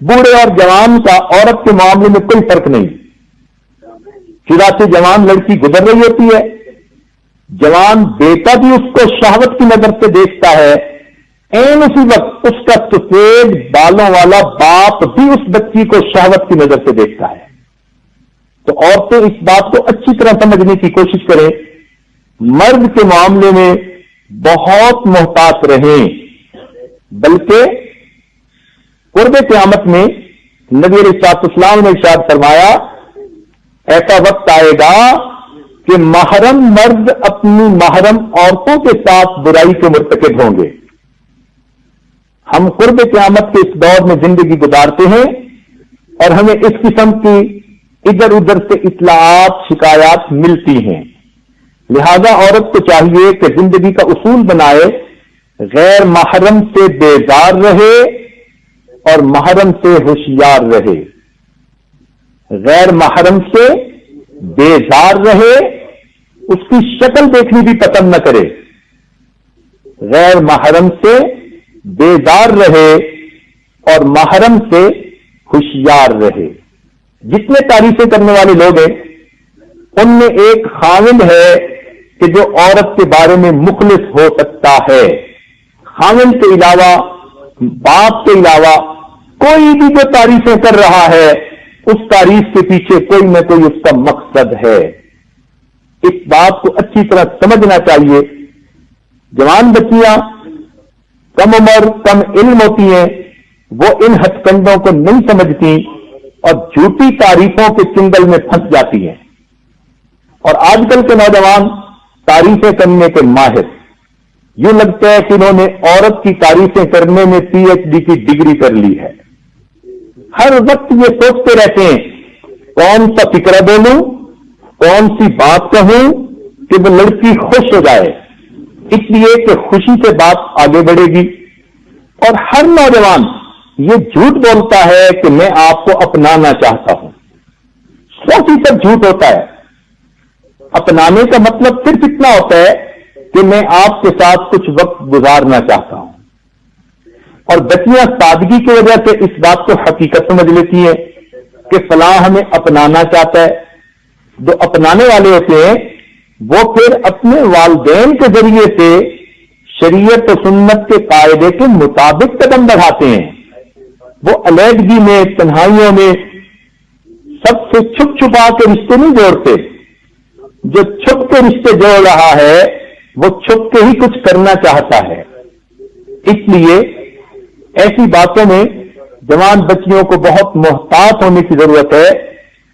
بوڑھے اور جوان کا عورت کے معاملے میں کوئی فرق نہیں۔ چرا سے جوان لڑکی گزر رہی ہوتی ہے، جوان بیٹا بھی اس کو شہوت کی نظر سے دیکھتا ہے، این اسی وقت اس کا سفید بالوں والا باپ بھی اس بچی کو شہوت کی نظر سے دیکھتا ہے۔ تو عورتیں اس بات کو اچھی طرح سمجھنے کی کوشش کریں، مرد کے معاملے میں بہت محتاط رہیں، بلکہ قرب قیامت میں نبی علیہ السلام نے ارشاد فرمایا ایسا وقت آئے گا کہ محرم مرد اپنی محرم عورتوں کے ساتھ برائی کے مرتکب ہوں گے۔ ہم قرب قیامت کے اس دور میں زندگی گزارتے ہیں اور ہمیں اس قسم کی ادھر ادھر سے اطلاعات شکایات ملتی ہیں، لہذا عورت کو چاہیے کہ زندگی کا اصول بنائے، غیر محرم سے بیزار رہے اور محرم سے ہوشیار رہے، غیر محرم سے بیزار رہے، اس کی شکل دیکھنی بھی پسند نہ کرے، غیر محرم سے بیزار رہے اور محرم سے ہوشیار رہے۔ جتنے تعریفیں کرنے والے لوگ ہیں ان میں ایک خاوند ہے کہ جو عورت کے بارے میں مخلص ہو سکتا ہے، خاوند کے علاوہ باپ کے علاوہ کوئی بھی جو تعریفیں کر رہا ہے اس تعریف کے پیچھے کوئی نہ کوئی اس کا مقصد ہے۔ اس بات کو اچھی طرح سمجھنا چاہیے۔ جوان بچیاں کم عمر کم علم ہوتی ہیں، وہ ان ہتھ کنڈوں کو نہیں سمجھتی اور جھوٹی تعریفوں کے چنگل میں پھنس جاتی ہیں۔ اور آج کل کے نوجوان تعریفیں کرنے کے ماہر، یوں لگتا ہے کہ انہوں نے عورت کی تعریفیں کرنے میں PhD کی ڈگری کر لی ہے۔ ہر وقت یہ سوچتے رہتے ہیں کون سا فکرہ بولوں، کون سی بات کہوں کہ وہ لڑکی خوش ہو جائے، اس لیے کہ خوشی سے بات آگے بڑھے گی۔ اور ہر نوجوان یہ جھوٹ بولتا ہے کہ میں آپ کو اپنانا چاہتا ہوں، 100% جھوٹ ہوتا ہے۔ اپنانے کا مطلب صرف اتنا ہوتا ہے کہ میں آپ کے ساتھ کچھ وقت گزارنا چاہتا ہوں، اور بچیاں سادگی کی وجہ سے اس بات کو حقیقت سمجھ لیتی ہیں کہ فلاں ہمیں اپنانا چاہتا ہے۔ جو اپنانے والے ہوتے ہیں وہ پھر اپنے والدین کے ذریعے سے شریعت و سنت کے قاعدے کے مطابق قدم بڑھاتے ہیں، وہ علیحدگی میں تنہائیوں میں سب سے چھپ چھپا کے رشتے نہیں جوڑتے۔ جو چھپ کے رشتے جوڑ رہا ہے وہ چھپ کے ہی کچھ کرنا چاہتا ہے۔ اس لیے ایسی باتوں میں جوان بچیوں کو بہت محتاط ہونے کی ضرورت ہے۔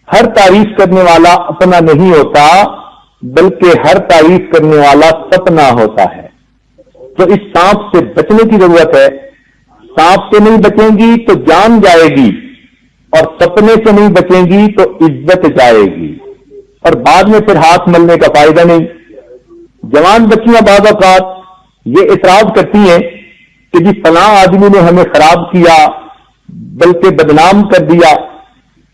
ہر تعریف کرنے والا اپنا نہیں ہوتا بلکہ ہر تعریف کرنے والا سپنا ہوتا ہے۔ تو اس سانپ سے بچنے کی ضرورت ہے۔ سانپ سے نہیں بچیں گی تو جان جائے گی، اور سپنے سے نہیں بچیں گی تو عزت جائے گی، اور بعد میں پھر ہاتھ ملنے کا فائدہ نہیں۔ جوان بچیاں بعض اوقات یہ اعتراض کرتی ہیں کہ جی فلاں آدمی نے ہمیں خراب کیا، بلکہ بدنام کر دیا.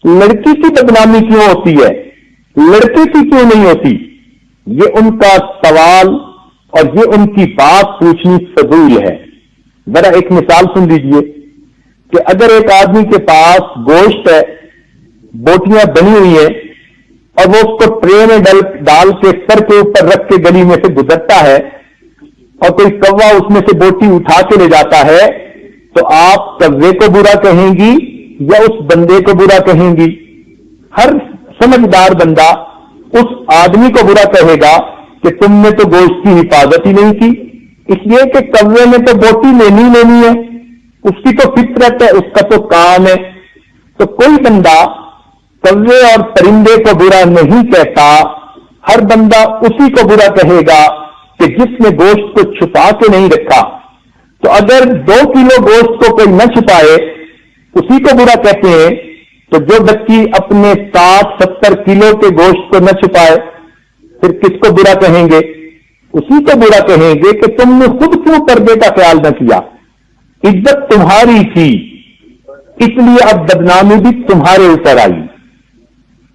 لڑکی کی بدنامی کیوں ہوتی ہے, لڑکے کی کیوں نہیں ہوتی؟ یہ ان کا سوال اور یہ ان کی بات پوچھنی فضول ہے. ذرا ایک مثال سن لیجئے کہ اگر ایک آدمی کے پاس گوشت ہے, بوٹیاں بنی ہوئی ہیں, اور وہ اس کو ٹرے میں ڈال کے سر کے اوپر رکھ کے گلی میں سے گزرتا ہے, اور کوئی کوا اس میں سے بوٹی اٹھا کے لے جاتا ہے, تو آپ کوے کو برا کہیں گی یا اس بندے کو برا کہیں گی؟ ہر سمجھدار بندہ اس آدمی کو برا کہے گا کہ تم نے تو گوشت کی حفاظت ہی نہیں کی, اس لیے کہ کوے نے تو بوٹی لینی ہے, اس کی تو فطرت ہے, اس کا تو کام ہے. تو کوئی بندہ کوے اور پرندے کو برا نہیں کہتا, ہر بندہ اسی کو برا کہے گا کہ جس نے گوشت کو چھپا کے نہیں رکھا. تو اگر 2 کلو گوشت کو کوئی نہ چھپائے اسی کو برا کہتے ہیں, تو جو بچی اپنے 60-70 کلو کے گوشت کو نہ چھپائے پھر کس کو برا کہیں گے؟ اسی کو برا کہیں گے کہ تم نے خود کیوں پردے کا خیال نہ کیا. عزت تمہاری تھی, اس لیے اب بدنامی بھی تمہارے اوپر آئی.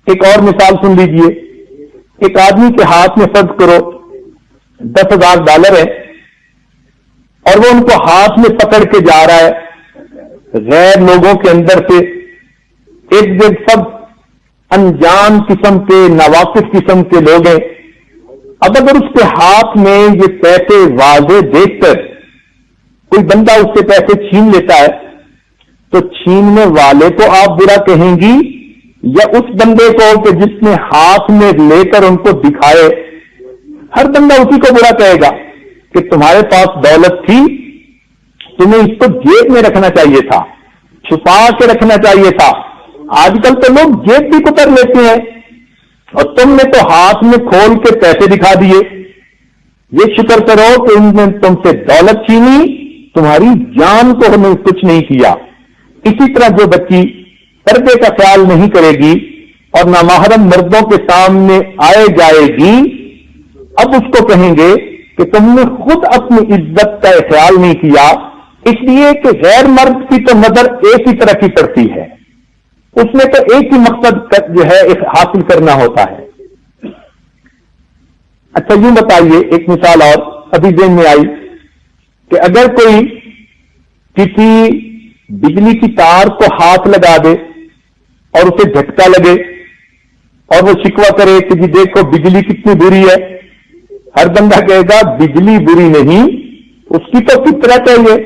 ایک اور مثال سن لیجئے. ایک آدمی کے ہاتھ میں فرض کرو $10,000 ہے, اور وہ ان کو ہاتھ میں پکڑ کے جا رہا ہے. غیر لوگوں کے اندر سے ایک سب انجان قسم کے, ناواقف قسم کے لوگ ہیں. اب اگر اس کے ہاتھ میں یہ پیسے واضح دیکھ کر کوئی بندہ اس سے پیسے چھین لیتا ہے, تو چھیننے والے کو آپ برا کہیں گی یا اس بندے کو کہ جس نے ہاتھ میں لے کر ان کو دکھائے؟ ہر بندہ اسی کو برا کہے گا کہ تمہارے پاس دولت تھی, تمہیں اس کو جیب میں رکھنا چاہیے تھا, چھپا کے رکھنا چاہیے تھا. آج کل تو لوگ جیب بھی کتر لیتے ہیں, اور تم نے تو ہاتھ میں کھول کے پیسے دکھا دیے. یہ شکر کرو کہ ان نے تم سے دولت چھینی, تمہاری جان کو ہمیں کچھ نہیں کیا. اسی طرح جو بچی پردے کا خیال نہیں کرے گی اور نامحرم مردوں کے سامنے آئے جائے گی, اب اس کو کہیں گے کہ تم نے خود اپنی عزت کا خیال نہیں کیا, اس لیے کہ غیر مرد کی تو نظر ایک ہی طرح کی پڑتی ہے, اس میں تو ایک ہی مقصد جو ہے حاصل کرنا ہوتا ہے. اچھا یوں بتائیے, ایک مثال اور ابھی ذہن میں آئی کہ اگر کوئی کسی بجلی کی تار کو ہاتھ لگا دے اور اسے جھٹکا لگے اور وہ شکوہ کرے کہ جی دیکھو بجلی کتنی بری ہے, ہر بندہ کہے گا بجلی بری نہیں, اس کی تو فطرت ہے, یہ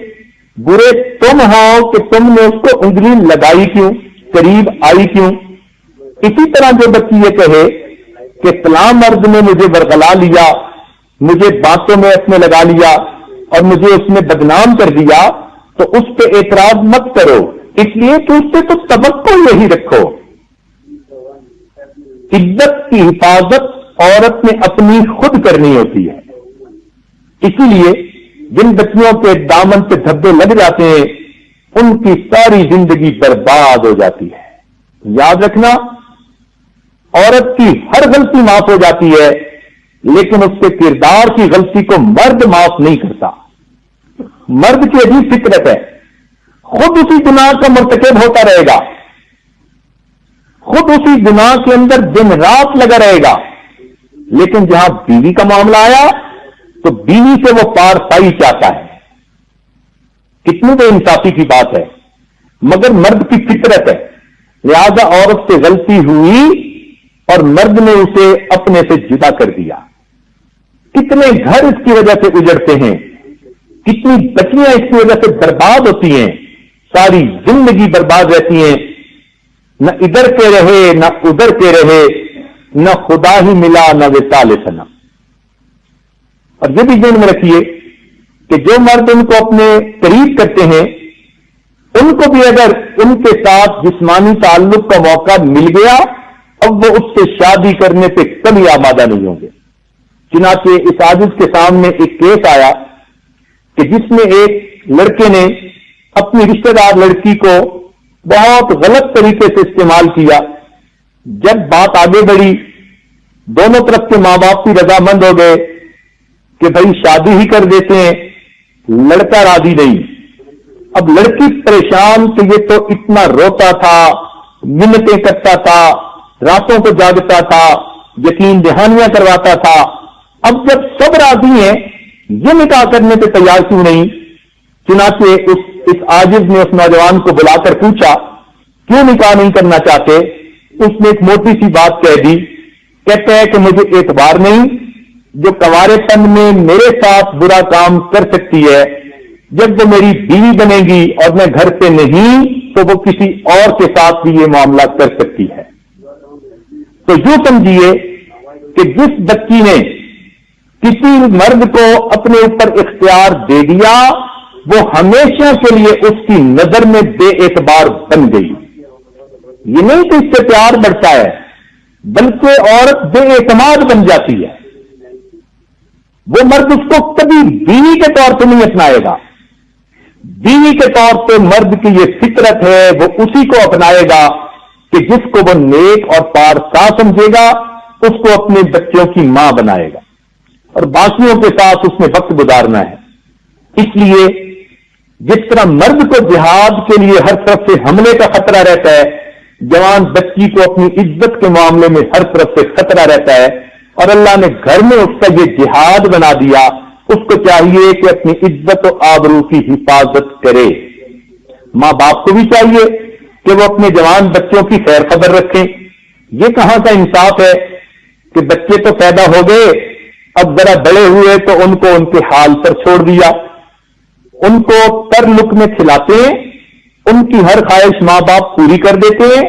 برے تم ہو کہ تم نے اس کو انگلی لگائی کیوں, قریب آئی کیوں. اسی طرح جو بچی یہ کہے کہ فلاں مرد نے مجھے برگلا لیا, مجھے باتوں میں اپنے لگا لیا اور مجھے اس نے بدنام کر دیا, تو اس پہ اعتراض مت کرو, اس لیے کہ اس سے تو توقع یہی رکھو. عزت کی حفاظت عورت نے اپنی خود کرنی ہوتی ہے. اسی لیے جن بچیوں کے دامن پہ دھبے لگ جاتے ہیں ان کی ساری زندگی برباد ہو جاتی ہے. یاد رکھنا, عورت کی ہر غلطی معاف ہو جاتی ہے, لیکن اس کے کردار کی غلطی کو مرد معاف نہیں کرتا. مرد کی عجیب فطرت ہے, خود اسی گناہ کا مرتکب ہوتا رہے گا, خود اسی گناہ کے اندر دن رات لگا رہے گا, لیکن جہاں بیوی کا معاملہ آیا تو بیوی سے وہ پار پائی چاہتا ہے. کتنی بے انصافی کی بات ہے, مگر مرد کی فطرت ہے. لہذا عورت سے غلطی ہوئی اور مرد نے اسے اپنے سے جدا کر دیا. کتنے گھر اس کی وجہ سے اجڑتے ہیں, کتنی بچیاں اس کی وجہ سے برباد ہوتی ہیں, ساری زندگی برباد رہتی ہیں, نہ ادھر کے رہے نہ ادھر کے رہے, نہ خدا ہی ملا نہ وصال صنم. اور یہ بھی ذہن میں رکھیے کہ جو مرد ان کو اپنے قریب کرتے ہیں ان کو بھی اگر ان کے ساتھ جسمانی تعلق کا موقع مل گیا, اب وہ اس سے شادی کرنے پہ کبھی آمادہ نہیں ہوں گے. چنانچہ اس عاجز کے سامنے ایک کیس آیا کہ جس میں ایک لڑکے نے اپنی رشتہ دار لڑکی کو بہت غلط طریقے سے استعمال کیا. جب بات آگے بڑھی, دونوں طرف کے ماں باپ بھی رضامند ہو گئے کہ بھائی شادی ہی کر دیتے ہیں, لڑکا راضی نہیں. اب لڑکی پریشان کہ یہ تو اتنا روتا تھا، منتیں کرتا تھا، راتوں کو جاگتا تھا، یقین دہانیاں کرواتا تھا، اب جب سب راضی ہیں یہ نکاح کرنے پہ تیار کیوں نہیں؟ چنانچہ اس عاجز نے اس نوجوان کو بلا کر پوچھا کیوں نکاح نہیں کرنا چاہتے؟ اس نے ایک موٹی سی بات کہہ دی، کہتا ہے کہ مجھے اعتبار نہیں، جو کنوارے پن میں میرے ساتھ برا کام کر سکتی ہے، جب وہ میری بیوی بنے گی اور میں گھر پہ نہیں تو وہ کسی اور کے ساتھ بھی یہ معاملہ کر سکتی ہے۔ تو یوں سمجھیے کہ جس بچی نے کسی مرد کو اپنے اوپر اختیار دے دیا وہ ہمیشہ کے لیے اس کی نظر میں بے اعتبار بن گئی۔ یہ نہیں کہ اس سے پیار بڑھتا ہے، بلکہ عورت بے اعتماد بن جاتی ہے۔ وہ مرد اس کو کبھی بیوی کے طور پہ نہیں اپنائے گا، بیوی کے طور پہ مرد کی یہ فطرت ہے، وہ اسی کو اپنائے گا کہ جس کو وہ نیک اور پارسا سمجھے گا، اس کو اپنے بچوں کی ماں بنائے گا اور باقیوں کے ساتھ اس میں وقت گزارنا ہے۔ اس لیے جس طرح مرد کو جہاد کے لیے ہر طرف سے حملے کا خطرہ رہتا ہے، جوان بچی کو اپنی عزت کے معاملے میں ہر طرف سے خطرہ رہتا ہے، اور اللہ نے گھر میں اس کا یہ جہاد بنا دیا، اس کو چاہیے کہ اپنی عزت و آبرو کی حفاظت کرے۔ ماں باپ کو بھی چاہیے کہ وہ اپنے جوان بچوں کی خیر خبر رکھیں۔ یہ کہاں کا انصاف ہے کہ بچے تو پیدا ہو گئے، اب ذرا بڑے ہوئے تو ان کو ان کے حال پر چھوڑ دیا، ان کو پر لقمے کھلاتے ہیں، ان کی ہر خواہش ماں باپ پوری کر دیتے ہیں،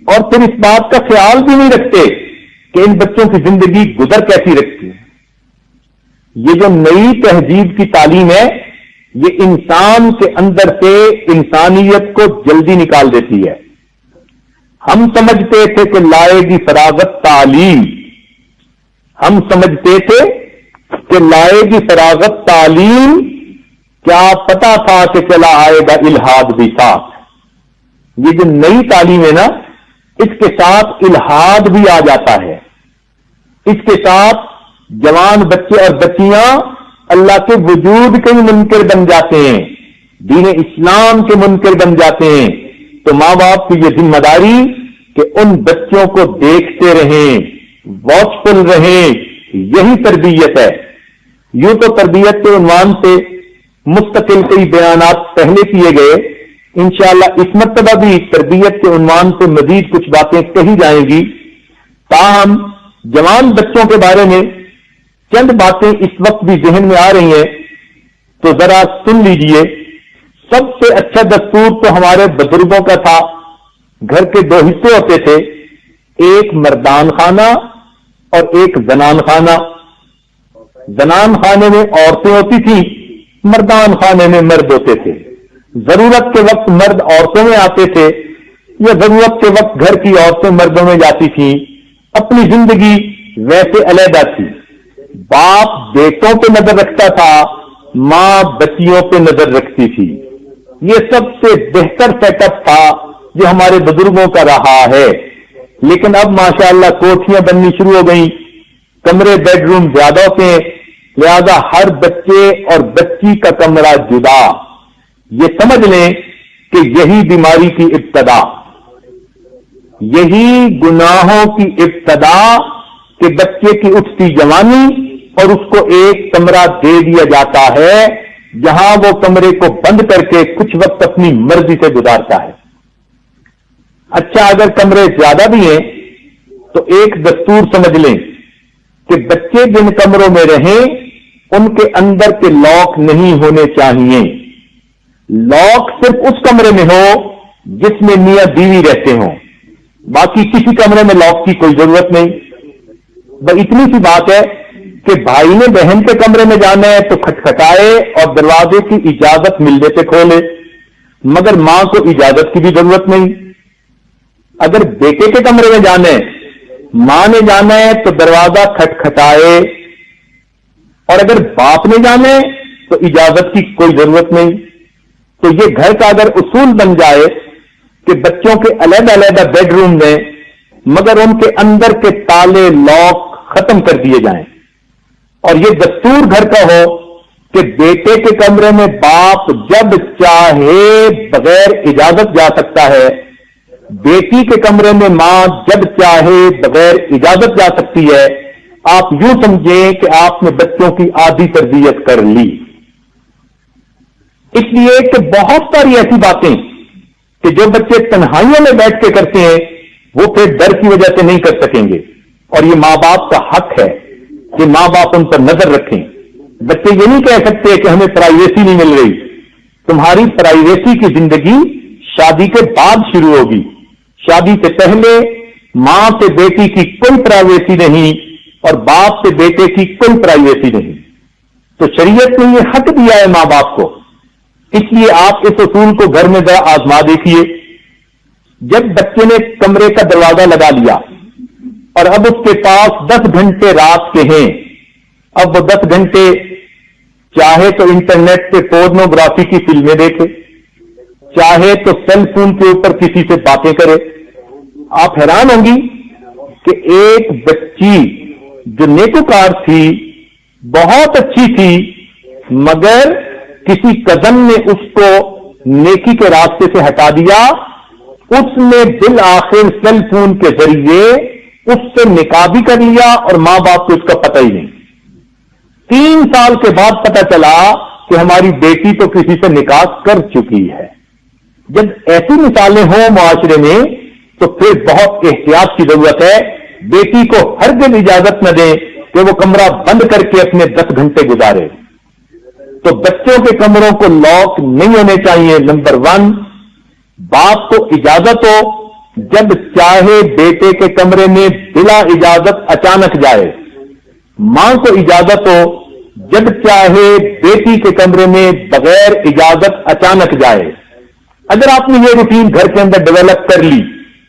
اور پھر اس بات کا خیال بھی نہیں رکھتے کہ ان بچوں کی زندگی گزر کیسی رکھتی ہے۔ یہ جو نئی تہذیب کی تعلیم ہے یہ انسان کے اندر سے انسانیت کو جلدی نکال دیتی ہے۔ ہم سمجھتے تھے کہ لائے گی فراغت تعلیم، ہم سمجھتے تھے کہ لائے گی فراغت تعلیم، کیا پتا تھا کہ چلا آئے گا الہاد بھی ساتھ۔ یہ جو نئی تعلیم ہے نا، اس کے ساتھ الہاد بھی آ جاتا ہے، اس کے ساتھ جوان بچے اور بچیاں اللہ کے وجود کے منکر بن جاتے ہیں، دین اسلام کے منکر بن جاتے ہیں۔ تو ماں باپ کی یہ ذمہ داری کہ ان بچوں کو دیکھتے رہیں، واچ فل رہیں، یہی تربیت ہے۔ یوں تو تربیت کے عنوان سے مستقل کئی بیانات پہلے کیے گئے، انشاءاللہ اس مرتبہ بھی تربیت کے عنوان سے مزید کچھ باتیں کہی جائیں گی۔ تاہم جوان بچوں کے بارے میں چند باتیں اس وقت بھی ذہن میں آ رہی ہیں، تو ذرا سن لیجئے۔ سب سے اچھا دستور تو ہمارے بزرگوں کا تھا۔ گھر کے دو حصے ہوتے تھے، ایک مردان خانہ اور ایک زنان خانہ۔ زنان خانے میں عورتیں ہوتی تھیں، مردان خانے میں مرد ہوتے تھے۔ ضرورت کے وقت مرد عورتوں میں آتے تھے یا ضرورت کے وقت گھر کی عورتیں مردوں میں جاتی تھیں۔ اپنی زندگی ویسے علیحدہ تھی۔ باپ بیٹوں پہ نظر رکھتا تھا، ماں بچیوں پہ نظر رکھتی تھی۔ یہ سب سے بہتر سیٹ اپ تھا جو ہمارے بزرگوں کا رہا ہے۔ لیکن اب ماشاءاللہ کوٹھیاں بننی شروع ہو گئیں، کمرے بیڈ روم زیادہ ہوتے ہیں، لہذا ہر بچے اور بچی کا کمرہ جدا۔ یہ سمجھ لیں کہ یہی بیماری کی ابتدا، یہی گناہوں کی ابتدا، کہ بچے کی اٹھتی جوانی اور اس کو ایک کمرہ دے دیا جاتا ہے جہاں وہ کمرے کو بند کر کے کچھ وقت اپنی مرضی سے گزارتا ہے۔ اچھا اگر کمرے زیادہ بھی ہیں تو ایک دستور سمجھ لیں کہ بچے جن کمروں میں رہیں ان کے اندر کے لاک نہیں ہونے چاہیے۔ لاک صرف اس کمرے میں ہو جس میں میاں بیوی رہتے ہوں، باقی کسی کمرے میں لاک کی کوئی ضرورت نہیں۔ بس اتنی سی بات ہے کہ بھائی نے بہن کے کمرے میں جانا ہے تو کھٹکھٹائے اور دروازے کی اجازت ملنے سے کھولے، مگر ماں کو اجازت کی بھی ضرورت نہیں۔ اگر بیٹے کے کمرے میں جانا ہے، ماں نے جانا ہے تو دروازہ کھٹکھٹائے، اور اگر باپ نے جانا ہے تو اجازت کی کوئی ضرورت نہیں۔ تو یہ گھر کا اگر اصول بن جائے کہ بچوں کے علیحدہ علیحدہ بیڈ روم میں، مگر ان کے اندر کے تالے لاک ختم کر دیے جائیں، اور یہ دستور گھر کا ہو کہ بیٹے کے کمرے میں باپ جب چاہے بغیر اجازت جا سکتا ہے، بیٹی کے کمرے میں ماں جب چاہے بغیر اجازت جا سکتی ہے، آپ یوں سمجھیں کہ آپ نے بچوں کی آدھی تربیت کر لی. اس لیے کہ بہت ساری ایسی باتیں کہ جو بچے تنہائیوں میں بیٹھ کے کرتے ہیں وہ پھر ڈر کی وجہ سے نہیں کر سکیں گے، اور یہ ماں باپ کا حق ہے کہ ماں باپ ان پر نظر رکھیں. بچے یہ نہیں کہہ سکتے کہ ہمیں پرائیویسی نہیں مل رہی. تمہاری پرائیویسی کی زندگی شادی کے بعد شروع ہوگی. شادی سے پہلے ماں سے بیٹی کی کوئی پرائیویسی نہیں اور باپ سے بیٹے کی کوئی پرائیویسی نہیں. تو شریعت نے یہ حق دیا ہے ماں باپ کو. اس لیے آپ اس اصول کو گھر میں ذرا آزما دیکھیے. جب بچے نے کمرے کا دروازہ لگا لیا اور اب اس کے پاس 10 گھنٹے رات کے ہیں، اب وہ 10 گھنٹے چاہے تو انٹرنیٹ پہ پورنوگرافی کی فلمیں دیکھے، چاہے تو سیل فون کے اوپر کسی سے باتیں کرے. آپ حیران ہوں گی کہ ایک بچی جو نیکوکار تھی، بہت اچھی تھی، مگر کسی کزن نے اس کو نیکی کے راستے سے ہٹا دیا. اس نے بالآخر سیل فون کے ذریعے اس سے نکاح بھی کر لیا اور ماں باپ کو اس کا پتہ ہی نہیں. 3 سال کے بعد پتہ چلا کہ ہماری بیٹی تو کسی سے نکاح کر چکی ہے. جب ایسی مثالیں ہوں معاشرے میں تو پھر بہت احتیاط کی ضرورت ہے. بیٹی کو ہرگز اجازت نہ دیں کہ وہ کمرہ بند کر کے اپنے 10 گھنٹے گزارے. تو بچوں کے کمروں کو لاک نہیں ہونے چاہیے. نمبر 1، باپ کو اجازت ہو جب چاہے بیٹے کے کمرے میں بلا اجازت اچانک جائے. ماں کو اجازت ہو جب چاہے بیٹی کے کمرے میں بغیر اجازت اچانک جائے. اگر آپ نے یہ روٹین گھر کے اندر ڈیولپ کر لی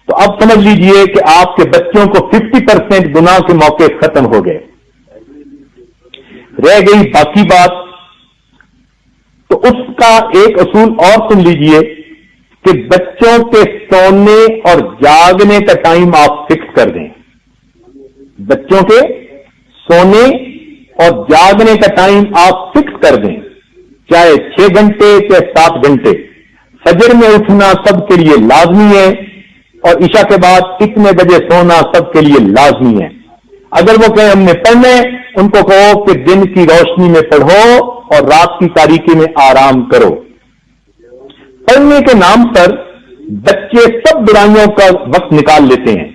تو اب سمجھ لیجئے کہ آپ کے بچوں کو 50% گناہ کے موقع ختم ہو گئے. رہ گئی باقی بات، تو اس کا ایک اصول اور سن لیجئے کہ بچوں کے سونے اور جاگنے کا ٹائم آپ فکس کر دیں. بچوں کے سونے اور جاگنے کا ٹائم آپ فکس کر دیں، چاہے 6 گھنٹے چاہے 7 گھنٹے. فجر میں اٹھنا سب کے لیے لازمی ہے اور عشاء کے بعد اتنے بجے سونا سب کے لیے لازمی ہے. اگر وہ کہیں ہم نے پڑھنا ہے، ان کو کہو کہ دن کی روشنی میں پڑھو اور رات کی تاریکی میں آرام کرو. پڑھنے کے نام پر بچے سب برائیوں کا وقت نکال لیتے ہیں.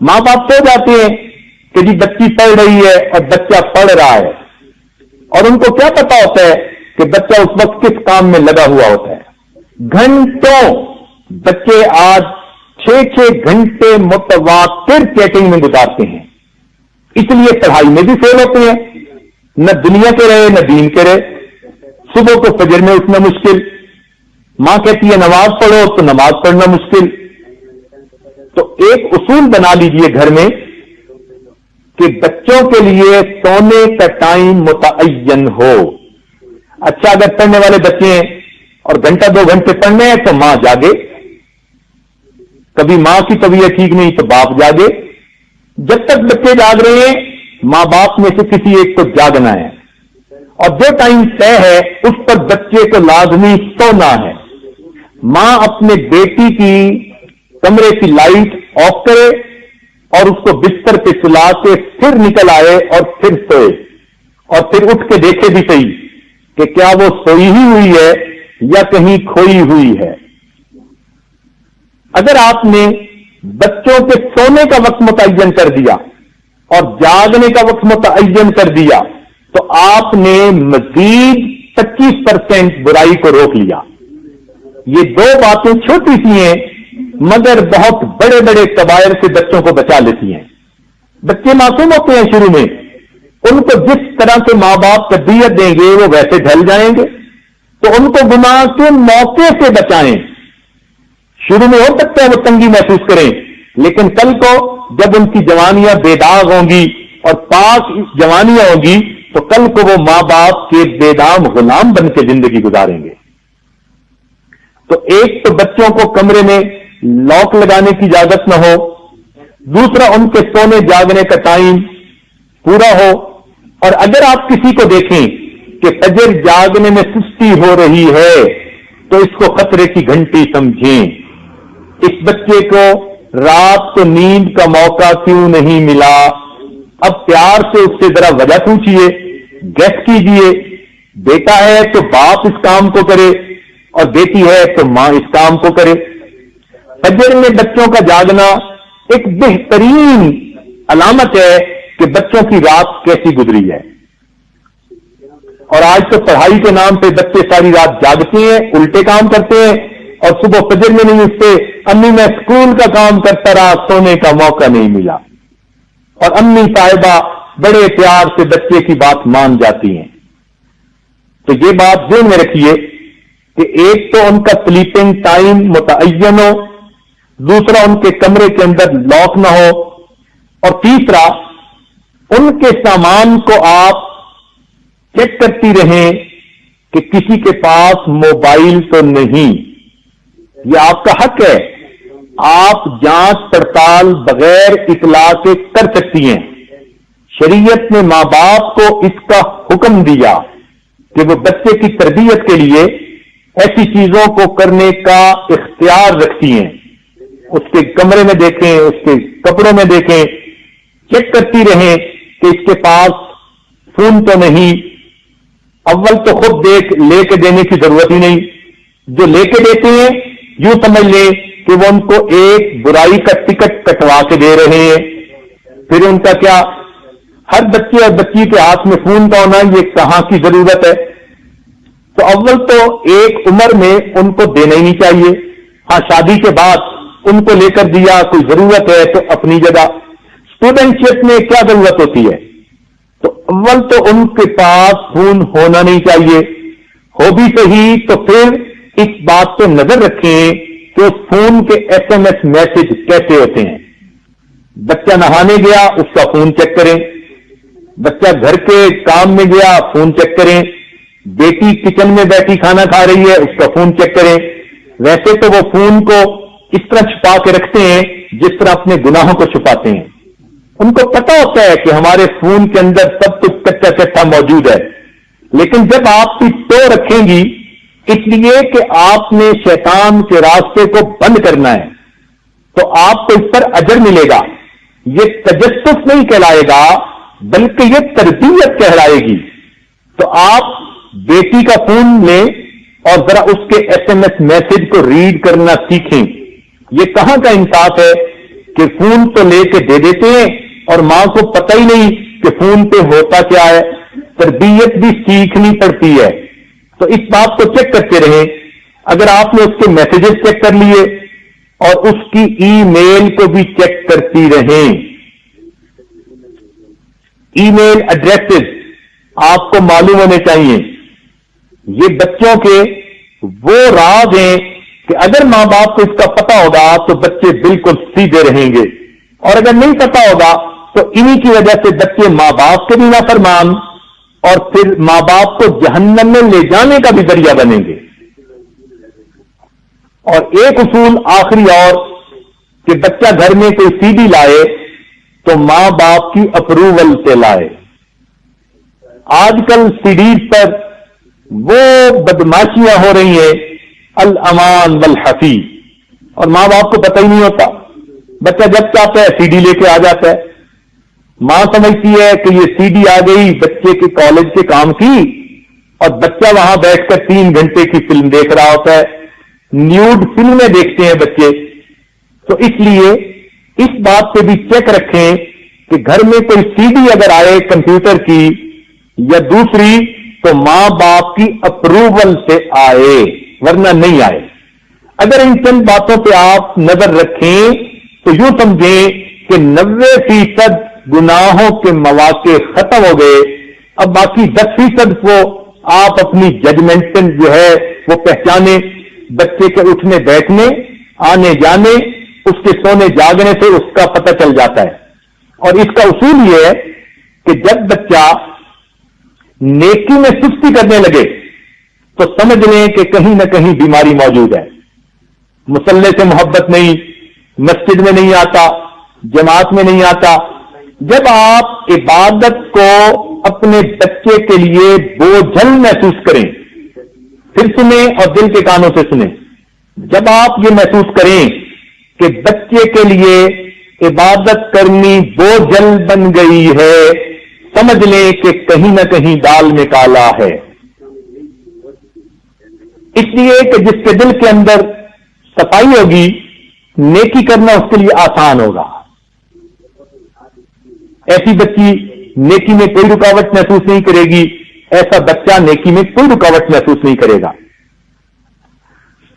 ماں باپ سو جاتے ہیں کہ جی بچی پڑھ رہی ہے اور بچہ پڑھ رہا ہے، اور ان کو کیا پتا ہوتا ہے کہ بچہ اس وقت کس کام میں لگا ہوا ہوتا ہے. گھنٹوں بچے آج 6 گھنٹے متواتر چیٹنگ میں گزارتے ہیں. اس لیے پڑھائی میں بھی فیل ہوتے ہیں، نہ دنیا کے رہے نہ دین کے رہے. صبح کو فجر میں اٹھنا مشکل، ماں کہتی ہے نماز پڑھو تو نماز پڑھنا مشکل. تو ایک اصول بنا لیجئے گھر میں کہ بچوں کے لیے سونے کا ٹائم متعین ہو. اچھا، اگر پڑھنے والے بچے ہیں اور 1-2 گھنٹے پڑھنے ہیں تو ماں جاگے. کبھی ماں کی طبیعت ٹھیک نہیں تو باپ جاگے. جب تک بچے جاگ رہے ہیں ماں باپ میں سے کسی ایک کو جاگنا ہے، اور جو ٹائم طے ہے اس پر بچے کو لازمی سونا ہے. ماں اپنے بیٹی کی کمرے کی لائٹ آف کرے اور اس کو بستر پہ سلا کے پھر نکل آئے اور پھر سوئے، اور پھر اٹھ کے دیکھے بھی صحیح کہ کیا وہ سوئی ہی ہوئی ہے یا کہیں کھوئی ہوئی ہے. اگر آپ نے بچوں کے سونے کا وقت متعین کر دیا اور جاگنے کا وقت متعین کر دیا تو آپ نے مزید 25% برائی کو روک لیا. یہ 2 باتیں چھوٹی سی ہیں مگر بہت بڑے بڑے کبائر سے بچوں کو بچا لیتی ہیں. بچے معصوم ہوتے ہیں شروع میں، ان کو جس طرح سے ماں باپ تربیت دیں گے وہ ویسے ڈھل جائیں گے. تو ان کو گناہ کے موقع سے بچائیں. شروع میں ہو سکتا ہے وہ تنگی محسوس کریں، لیکن کل کو جب ان کی جوانیاں بے داغ ہوں گی اور پاک جوانیاں ہوں گی تو کل کو وہ ماں باپ کے بے دام غلام بن کے زندگی گزاریں گے. تو ایک تو بچوں کو کمرے میں لاک لگانے کی اجازت نہ ہو، دوسرا ان کے سونے جاگنے کا ٹائم پورا ہو. اور اگر آپ کسی کو دیکھیں کہ فجر جاگنے میں سستی ہو رہی ہے تو اس کو خطرے کی گھنٹی سمجھیں. اس بچے کو رات کو نیند کا موقع کیوں نہیں ملا؟ اب پیار سے اس سے ذرا وجہ پوچھیے، گیس کیجئے. بیٹا ہے تو باپ اس کام کو کرے اور بیٹی ہے تو ماں اس کام کو کرے. فجر میں بچوں کا جاگنا ایک بہترین علامت ہے کہ بچوں کی رات کیسی گزری ہے. اور آج تو پڑھائی کے نام پہ بچے ساری رات جاگتے ہیں، الٹے کام کرتے ہیں اور صبح فجر میں نہیں اٹھتے. امی میں اسکول کا کام کرتا رہا، سونے کا موقع نہیں ملا. اور امی صاحبہ بڑے پیار سے بچے کی بات مان جاتی ہیں. تو یہ بات ذہن میں رکھیے کہ ایک تو ان کا سلیپنگ ٹائم متعین ہو، دوسرا ان کے کمرے کے اندر لاک نہ ہو، اور تیسرا ان کے سامان کو آپ چیک کرتی رہیں کہ کسی کے پاس موبائل تو نہیں. یہ آپ کا حق ہے، آپ جانچ پڑتال بغیر اطلاع کے کر سکتی ہیں. شریعت نے ماں باپ کو اس کا حکم دیا کہ وہ بچے کی تربیت کے لیے ایسی چیزوں کو کرنے کا اختیار رکھتی ہیں. اس کے کمرے میں دیکھیں، اس کے کپڑوں میں دیکھیں، چیک کرتی رہیں کہ اس کے پاس فون تو نہیں. اول تو خود لے کے دینے کی ضرورت ہی نہیں. جو لے کے دیتے ہیں یوں سمجھ لیں کہ وہ ان کو ایک برائی کا ٹکٹ کٹوا کے دے رہے ہیں. پھر ان کا کیا، ہر بچے اور بچی کے ہاتھ میں فون کا ہونا یہ کہاں کی ضرورت ہے؟ تو اول تو ایک عمر میں ان کو دینا ہی نہیں چاہیے. ہاں شادی کے بعد ان کو لے کر دیا، کوئی ضرورت ہے تو اپنی جگہ. اسٹوڈنٹ شپ میں کیا ضرورت ہوتی ہے؟ تو اول تو ان کے پاس فون ہونا نہیں چاہیے. ہو بھی صحیح تو پھر اس بات پہ نظر رکھیں کہ اس فون کے ایس ایم ایس میسج کیسے ہوتے ہیں. بچہ نہانے گیا اس کا فون چیک کریں، بچہ گھر کے کام میں گیا فون چیک کریں، بیٹی کچن میں بیٹھی کھانا کھا رہی ہے اس کا فون چیک کریں. ویسے تو وہ فون کو اس طرح چھپا کے رکھتے ہیں جس طرح اپنے گناہوں کو چھپاتے ہیں. ان کو پتا ہوتا ہے کہ ہمارے فون کے اندر سب کچھ کچا کچا موجود ہے. لیکن جب آپ کی تو رکھیں گی اس لیے کہ آپ نے شیطان کے راستے کو بند کرنا ہے تو آپ کو اس پر اجر ملے گا. یہ تجسس نہیں کہلائے گا بلکہ یہ تربیت کہلائے گی. تو آپ بیٹی کا فون لیں اور ذرا اس کے ایس ایم ایس میسج کو ریڈ کرنا سیکھیں. یہ کہاں کا انصاف ہے کہ فون تو لے کے دے دیتے ہیں اور ماں کو پتہ ہی نہیں کہ فون پہ ہوتا کیا ہے. تربیت بھی سیکھنی پڑتی ہے. تو اس بات کو چیک کرتے رہیں. اگر آپ نے اس کے میسیجز چیک کر لیے اور اس کی ای میل کو بھی چیک کرتی رہیں. ای میل ایڈریسز آپ کو معلوم ہونے چاہیے. یہ بچوں کے وہ راز ہیں کہ اگر ماں باپ کو اس کا پتہ ہوگا تو بچے بالکل سیدھے رہیں گے، اور اگر نہیں پتہ ہوگا تو انہی کی وجہ سے بچے ماں باپ کے بھی نافرمان اور پھر ماں باپ کو جہنم میں لے جانے کا بھی ذریعہ بنیں گے. اور ایک اصول آخری اور کہ بچہ گھر میں کوئی سی ڈی لائے تو ماں باپ کی اپروول سے لائے. آج کل سی ڈیز پر وہ بدماشیاں ہو رہی ہیں الامان والحفیظ، اور ماں باپ کو پتہ ہی نہیں ہوتا. بچہ جب چاہتا ہے سی ڈی لے کے آ جاتا ہے. ماں سمجھتی ہے کہ یہ سی ڈی آ گئی بچے کے کالج کے کام کی، اور بچہ وہاں بیٹھ کر 3 گھنٹے کی فلم دیکھ رہا ہوتا ہے. نیوڈ فلمیں دیکھتے ہیں بچے. تو اس لیے اس بات پہ بھی چیک رکھیں کہ گھر میں کوئی سی ڈی اگر آئے کمپیوٹر کی یا دوسری تو ماں باپ کی اپروول سے آئے ورنہ نہیں آئے. اگر ان چند باتوں پہ آپ نظر رکھیں تو یوں سمجھیں کہ 90% گناہوں کے مواقع ختم ہو گئے. اب باقی 10% کو آپ اپنی ججمنٹ جو ہے وہ پہچانے. بچے کے اٹھنے بیٹھنے، آنے جانے، اس کے سونے جاگنے سے اس کا پتہ چل جاتا ہے. اور اس کا اصول یہ ہے کہ جب بچہ نیکی میں سستی کرنے لگے تو سمجھ لیں کہ کہیں نہ کہیں بیماری موجود ہے. مصلی سے محبت نہیں، مسجد میں نہیں آتا، جماعت میں نہیں آتا. جب آپ عبادت کو اپنے بچے کے لیے بوجھل محسوس کریں. پھر سنیں اور دل کے کانوں سے سنیں. جب آپ یہ محسوس کریں کہ بچے کے لیے عبادت کرنی بوجھل بن گئی ہے، سمجھ لیں کہ کہیں نہ کہیں دال میں کالا ہے. اس لیے کہ جس کے دل کے اندر صفائی ہوگی، نیکی کرنا اس کے لیے آسان ہوگا. ایسی بچی نیکی میں کوئی رکاوٹ محسوس نہیں کرے گی، ایسا بچہ نیکی میں کوئی رکاوٹ محسوس نہیں کرے گا.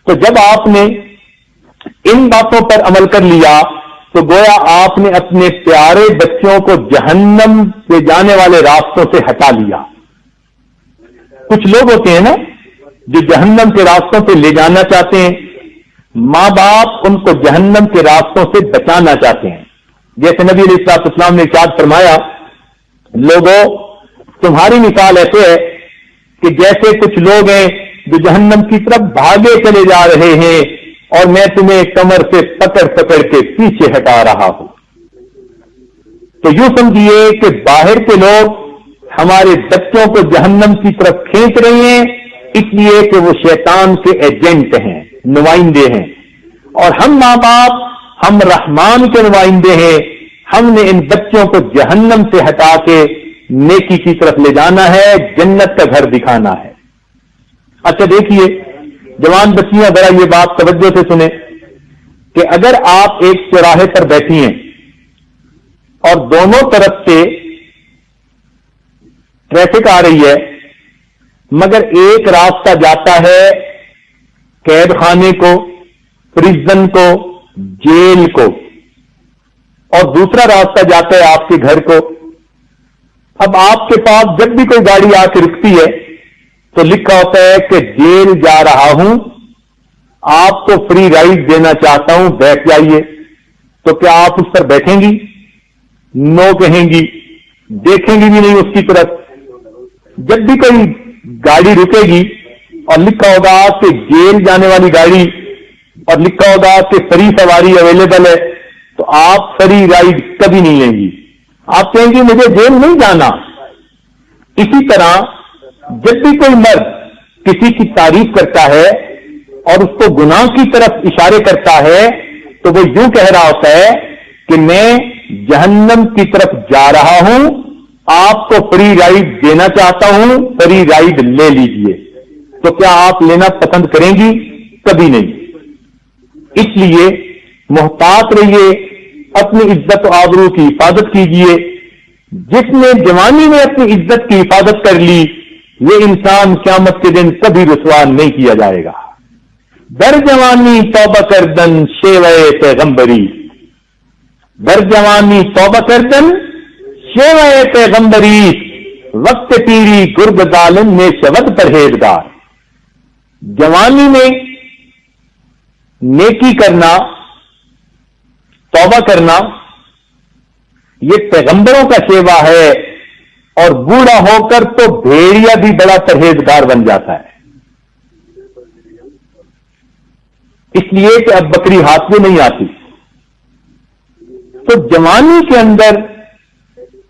تو جب آپ نے ان باتوں پر عمل کر لیا تو گویا آپ نے اپنے پیارے بچوں کو جہنم سے جانے والے راستوں سے ہٹا لیا. کچھ لوگ ہوتے ہیں نا جو جہنم کے راستوں سے لے جانا چاہتے ہیں، ماں باپ ان کو جہنم کے راستوں سے بچانا چاہتے ہیں. جیسے نبی علیہ الصلوۃ والسلام نے ارشاد فرمایا، لوگوں تمہاری مثال ایسے ہے کہ جیسے کچھ لوگ ہیں جو جہنم کی طرف بھاگے چلے جا رہے ہیں اور میں تمہیں کمر سے پکڑ پکڑ کے پیچھے ہٹا رہا ہوں. تو یوں سمجھیے کہ باہر کے لوگ ہمارے بچوں کو جہنم کی طرف کھینچ رہے ہیں، اس لیے کہ وہ شیطان کے ایجنٹ ہیں، نمائندے ہیں. اور ہم ماں باپ، ہم رحمان کے نمائندے ہیں. ہم نے ان بچوں کو جہنم سے ہٹا کے نیکی کی طرف لے جانا ہے، جنت کا گھر دکھانا ہے. اچھا دیکھیے جوان بچیاں، ذرا یہ بات توجہ سے سنیں کہ اگر آپ ایک چوراہے پر بیٹھی ہیں اور دونوں طرف سے ٹریفک آ رہی ہے، مگر ایک راستہ جاتا ہے قید خانے کو، پریزن کو، جیل کو، اور دوسرا راستہ جاتا ہے آپ کے گھر کو. اب آپ کے پاس جب بھی کوئی گاڑی آ کے رکتی ہے تو لکھا ہوتا ہے کہ جیل جا رہا ہوں، آپ کو فری رائڈ دینا چاہتا ہوں، بیٹھ جائیے. تو کیا آپ اس پر بیٹھیں گی؟ نو کہیں گی، دیکھیں گی بھی نہیں اس کی طرف. جب بھی کوئی گاڑی رکے گی اور لکھا ہوگا کہ جیل جانے والی گاڑی اور لکھا ہوگا کہ فری سواری اویلیبل ہے، تو آپ فری رائڈ کبھی نہیں لیں گی. آپ کہیں گی مجھے جیل نہیں جانا. اسی طرح جب بھی کوئی مرد کسی کی تعریف کرتا ہے اور اس کو گناہ کی طرف اشارے کرتا ہے تو وہ یوں کہہ رہا ہوتا ہے کہ میں جہنم کی طرف جا رہا ہوں، آپ کو فری رائڈ دینا چاہتا ہوں، فری رائڈ لے لیجئے. تو کیا آپ لینا پسند کریں گی؟ کبھی نہیں. اس لیے محتاط رہیے، اپنی عزت و آبرو کی حفاظت کیجئے. جس نے جوانی میں اپنی عزت کی حفاظت کر لی، یہ انسان قیامت کے دن کبھی رسوا نہیں کیا جائے گا. در جوانی توبہ کردن شیوے پیغمبری، در جوانی توبہ کردن شیوے پیغمبری، وقت پیری گرگ ظالم میں شود پرہیزگار. جوانی میں نیکی کرنا، توبہ کرنا، یہ پیغمبروں کا شیوا ہے، اور بوڑھا ہو کر تو بھیڑیا بھی بڑا پرہیزگار بن جاتا ہے. اس لیے کہ اب بکری ہاتھ میں نہیں آتی. تو جوانی کے اندر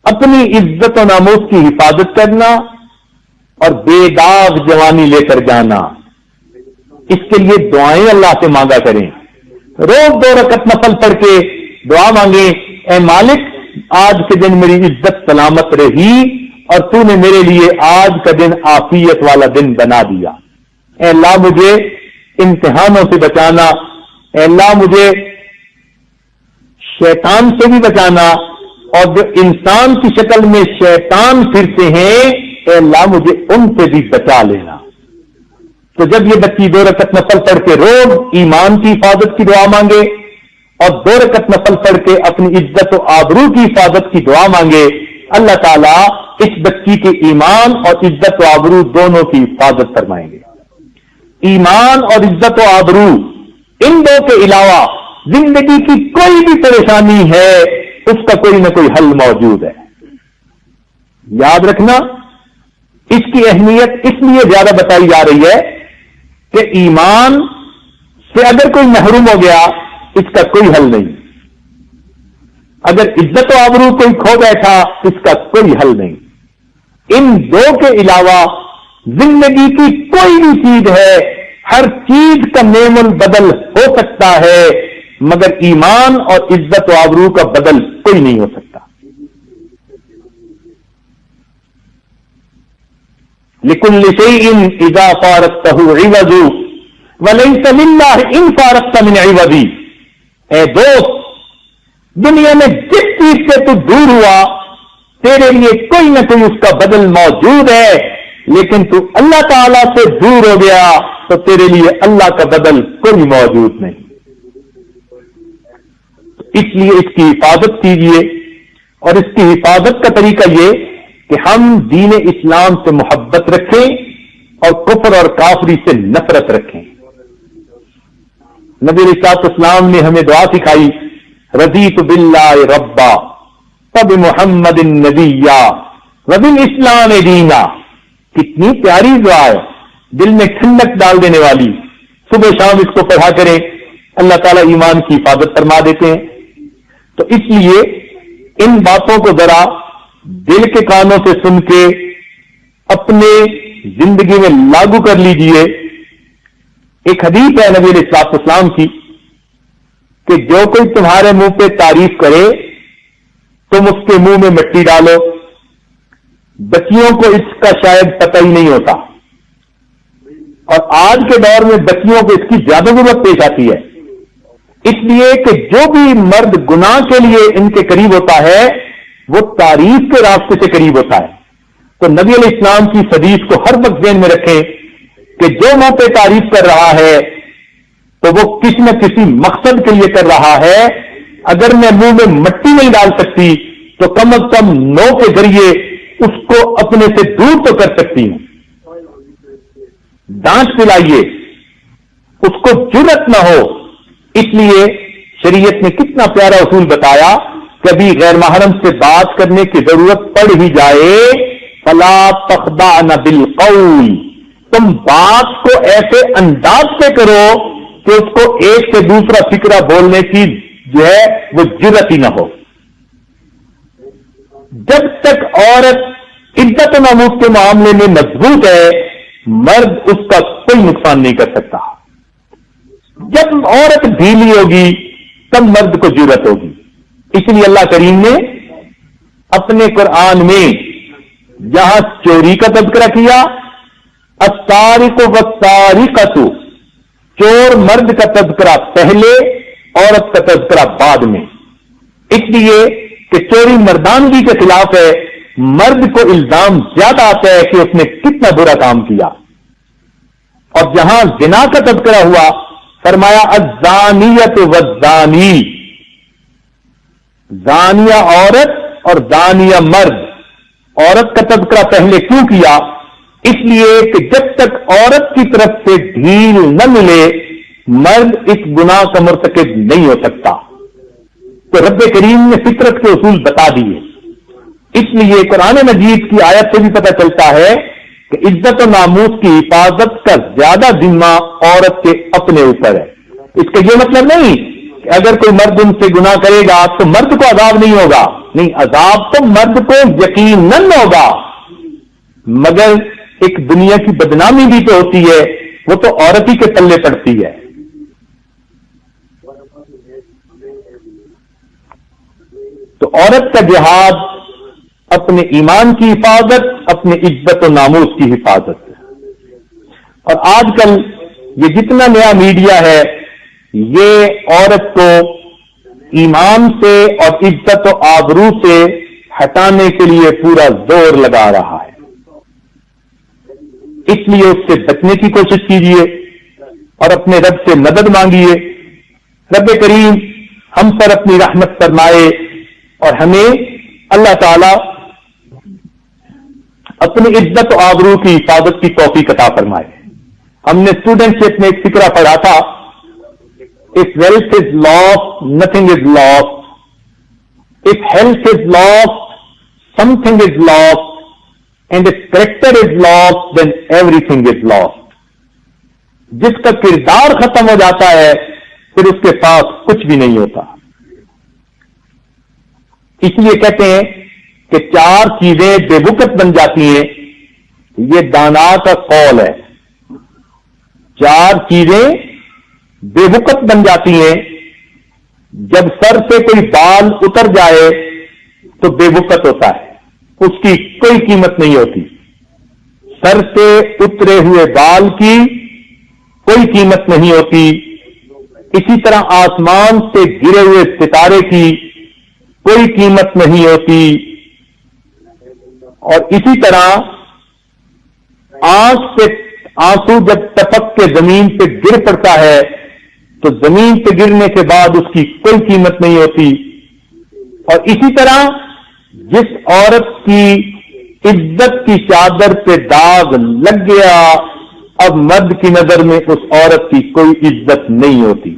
اپنی عزت و ناموس کی حفاظت کرنا اور بے داغ جوانی لے کر جانا، اس کے لیے دعائیں اللہ سے مانگا کریں. روز 2 رکعت نفل پڑھ کے دعا مانگیں، اے مالک آج کے دن میری عزت سلامت رہی اور تو نے میرے لیے آج کا دن عافیت والا دن بنا دیا. اے اللہ مجھے امتحانوں سے بچانا، اے اللہ مجھے شیطان سے بھی بچانا، اور جو انسان کی شکل میں شیطان پھرتے ہیں اے اللہ مجھے ان سے بھی بچا لینا. تو جب یہ بچی 2 رکعت نفل پڑھ کے روز ایمان کی حفاظت کی دعا مانگے اور 2 رکعت نفل پڑھ کے اپنی عزت و آبرو کی حفاظت کی دعا مانگے، اللہ تعالیٰ اس بچی کے ایمان اور عزت و آبرو دونوں کی حفاظت فرمائیں گے. ایمان اور عزت و آبرو، ان دو کے علاوہ زندگی کی کوئی بھی پریشانی ہے اس کا کوئی نہ کوئی حل موجود ہے. یاد رکھنا، اس کی اہمیت اس لیے زیادہ بتائی جا رہی ہے کہ ایمان سے اگر کوئی محروم ہو گیا اس کا کوئی حل نہیں. اگر عزت و آبرو کوئی کھو بیٹھا اس کا کوئی حل نہیں. ان دو کے علاوہ زندگی کی کوئی بھی چیز ہے، ہر چیز کا نعم البدل ہو سکتا ہے، مگر ایمان اور عزت و آبرو کا بدل کوئی نہیں ہو سکتا۔ لِكُلِّ شَيْءٍ إِذَا فَارَقْتَهُ عِوَضٌ وَلَيْسَ لِلَّهِ إِن فَارَقْتَ مِنْ عِوَضٍ۔ اے دوست، دنیا میں جس چیز سے تو دور ہوا تیرے لیے کوئی نہ کوئی اس کا بدل موجود ہے، لیکن تو اللہ تعالی سے دور ہو گیا تو تیرے لیے اللہ کا بدل کوئی موجود نہیں۔ اس لیے اس کی حفاظت کیجیے، اور اس کی حفاظت کا طریقہ یہ کہ ہم دین اسلام سے محبت رکھیں اور کفر اور کافری سے نفرت رکھیں۔ نبی علیہ الصلوۃ والسلام نے ہمیں دعا سکھائی، رضیت باللہ ربا وبمحمد نبیا وبالاسلام دینا۔ کتنی پیاری دعا ہے، دل میں ٹھنڈک ڈال دینے والی۔ صبح شام اس کو پڑھا کریں، اللہ تعالیٰ ایمان کی حفاظت فرما دیتے ہیں۔ تو اس لیے ان باتوں کو ذرا دل کے کانوں سے سن کے اپنے زندگی میں لاگو کر لیجئے۔ ایک حدیث ہے نبی علیہ الصلوۃ والسلام کی کہ جو کوئی تمہارے منہ پہ تعریف کرے تم اس کے منہ میں مٹی ڈالو۔ بچیوں کو اس کا شاید پتہ ہی نہیں ہوتا، اور آج کے دور میں بچیوں کو اس کی زیادہ ضرورت پیش آتی ہے، اس لیے کہ جو بھی مرد گناہ کے لیے ان کے قریب ہوتا ہے وہ تعریف کے راستے سے قریب ہوتا ہے۔ تو نبی علیہ السلام کی اس حدیث کو ہر وقت ذہن میں رکھیں کہ جو منہ پہ تعریف کر رہا ہے تو وہ کسی نہ کسی مقصد کے لیے کر رہا ہے۔ اگر میں منہ میں مٹی نہیں ڈال سکتی تو کم از کم نو کے ذریعے اس کو اپنے سے دور تو کر سکتی ہوں۔ ڈانٹ پلائیے، اس کو جرأت نہ ہو۔ اس لیے شریعت نے کتنا پیارا اصول بتایا، کبھی غیر محرم سے بات کرنے کی ضرورت پڑ ہی جائے فلا تخضعن بالقول، تم بات کو ایسے انداز سے کرو کہ اس کو ایک سے دوسرا فکرہ بولنے کی جو ہے وہ جرأت ہی نہ ہو۔ جب تک عورت عزت و ناموس کے معاملے میں مضبوط ہے، مرد اس کا کوئی نقصان نہیں کر سکتا۔ جب عورت ڈھیلی ہوگی تب مرد کو جرأت ہوگی۔ اس لیے اللہ کریم نے اپنے قرآن میں جہاں چوری کا تذکرہ کیا، السارق والسارقۃ، چور مرد کا تذکرہ پہلے، عورت کا تذکرہ بعد میں، اس لیے کہ چوری مردانگی کے خلاف ہے، مرد کو الزام زیادہ آتا ہے کہ اس نے کتنا برا کام کیا۔ اور جہاں زنا کا تذکرہ ہوا فرمایا الزانیۃ والزانی، زانیہ عورت اور زانیہ مرد۔ عورت کا تذکرہ پہلے کیوں کیا؟ اس لیے کہ جب تک عورت کی طرف سے ڈھیل نہ ملے مرد اس گناہ کا مرتکب نہیں ہو سکتا۔ تو رب کریم نے فطرت کے اصول بتا دیے۔ اس لیے قرآن مجید کی آیت سے بھی پتہ چلتا ہے کہ عزت و ناموس کی حفاظت کا زیادہ ذمہ عورت کے اپنے اوپر ہے۔ اس کا یہ مطلب نہیں کہ اگر کوئی مرد ان سے گناہ کرے گا تو مرد کو عذاب نہیں ہوگا، نہیں، عذاب تو مرد کو یقیناً ہوگا، مگر ایک دنیا کی بدنامی بھی تو ہوتی ہے، وہ تو عورت ہی کے پلے پڑتی ہے۔ تو عورت کا جہاد اپنے ایمان کی حفاظت، اپنے عزت و ناموس کی حفاظت۔ اور آج کل یہ جتنا نیا میڈیا ہے یہ عورت کو ایمان سے اور عزت و آبرو سے ہٹانے کے لیے پورا زور لگا رہا ہے۔ اس لیے اس سے بچنے کی کوشش کیجیے اور اپنے رب سے مدد مانگیے۔ رب کریم ہم پر اپنی رحمت فرمائے اور ہمیں اللہ تعالی اپنی عزت و آبرو کی حفاظت کی توفیق عطا فرمائے۔ ہم نے اسٹوڈنٹ شپ میں ایک فقرہ پڑھا تھا، if wealth is lost, nothing is lost. If health is lost, something is lost. And if character is lost, then everything is lost. جس کا کردار ختم ہو جاتا ہے پھر اس کے پاس کچھ بھی نہیں ہوتا۔ اس لیے کہتے ہیں کہ 4 چیزیں بے وقت بن جاتی ہیں، یہ دانا کا قول ہے۔ 4 چیزیں بے وقت بن جاتی ہیں۔ جب سر سے کوئی بال اتر جائے تو بے وقت ہوتا ہے، اس کی کوئی قیمت نہیں ہوتی۔ سر سے اترے ہوئے بال کی کوئی قیمت نہیں ہوتی۔ اسی طرح آسمان سے گرے ہوئے ستارے کی کوئی قیمت نہیں ہوتی۔ اور اسی طرح آنکھ سے آنسو جب ٹپک کے زمین پہ گر پڑتا ہے تو زمین پہ گرنے کے بعد اس کی کوئی قیمت نہیں ہوتی۔ اور اسی طرح جس عورت کی عزت کی چادر پہ داغ لگ گیا، اب مرد کی نظر میں اس عورت کی کوئی عزت نہیں ہوتی۔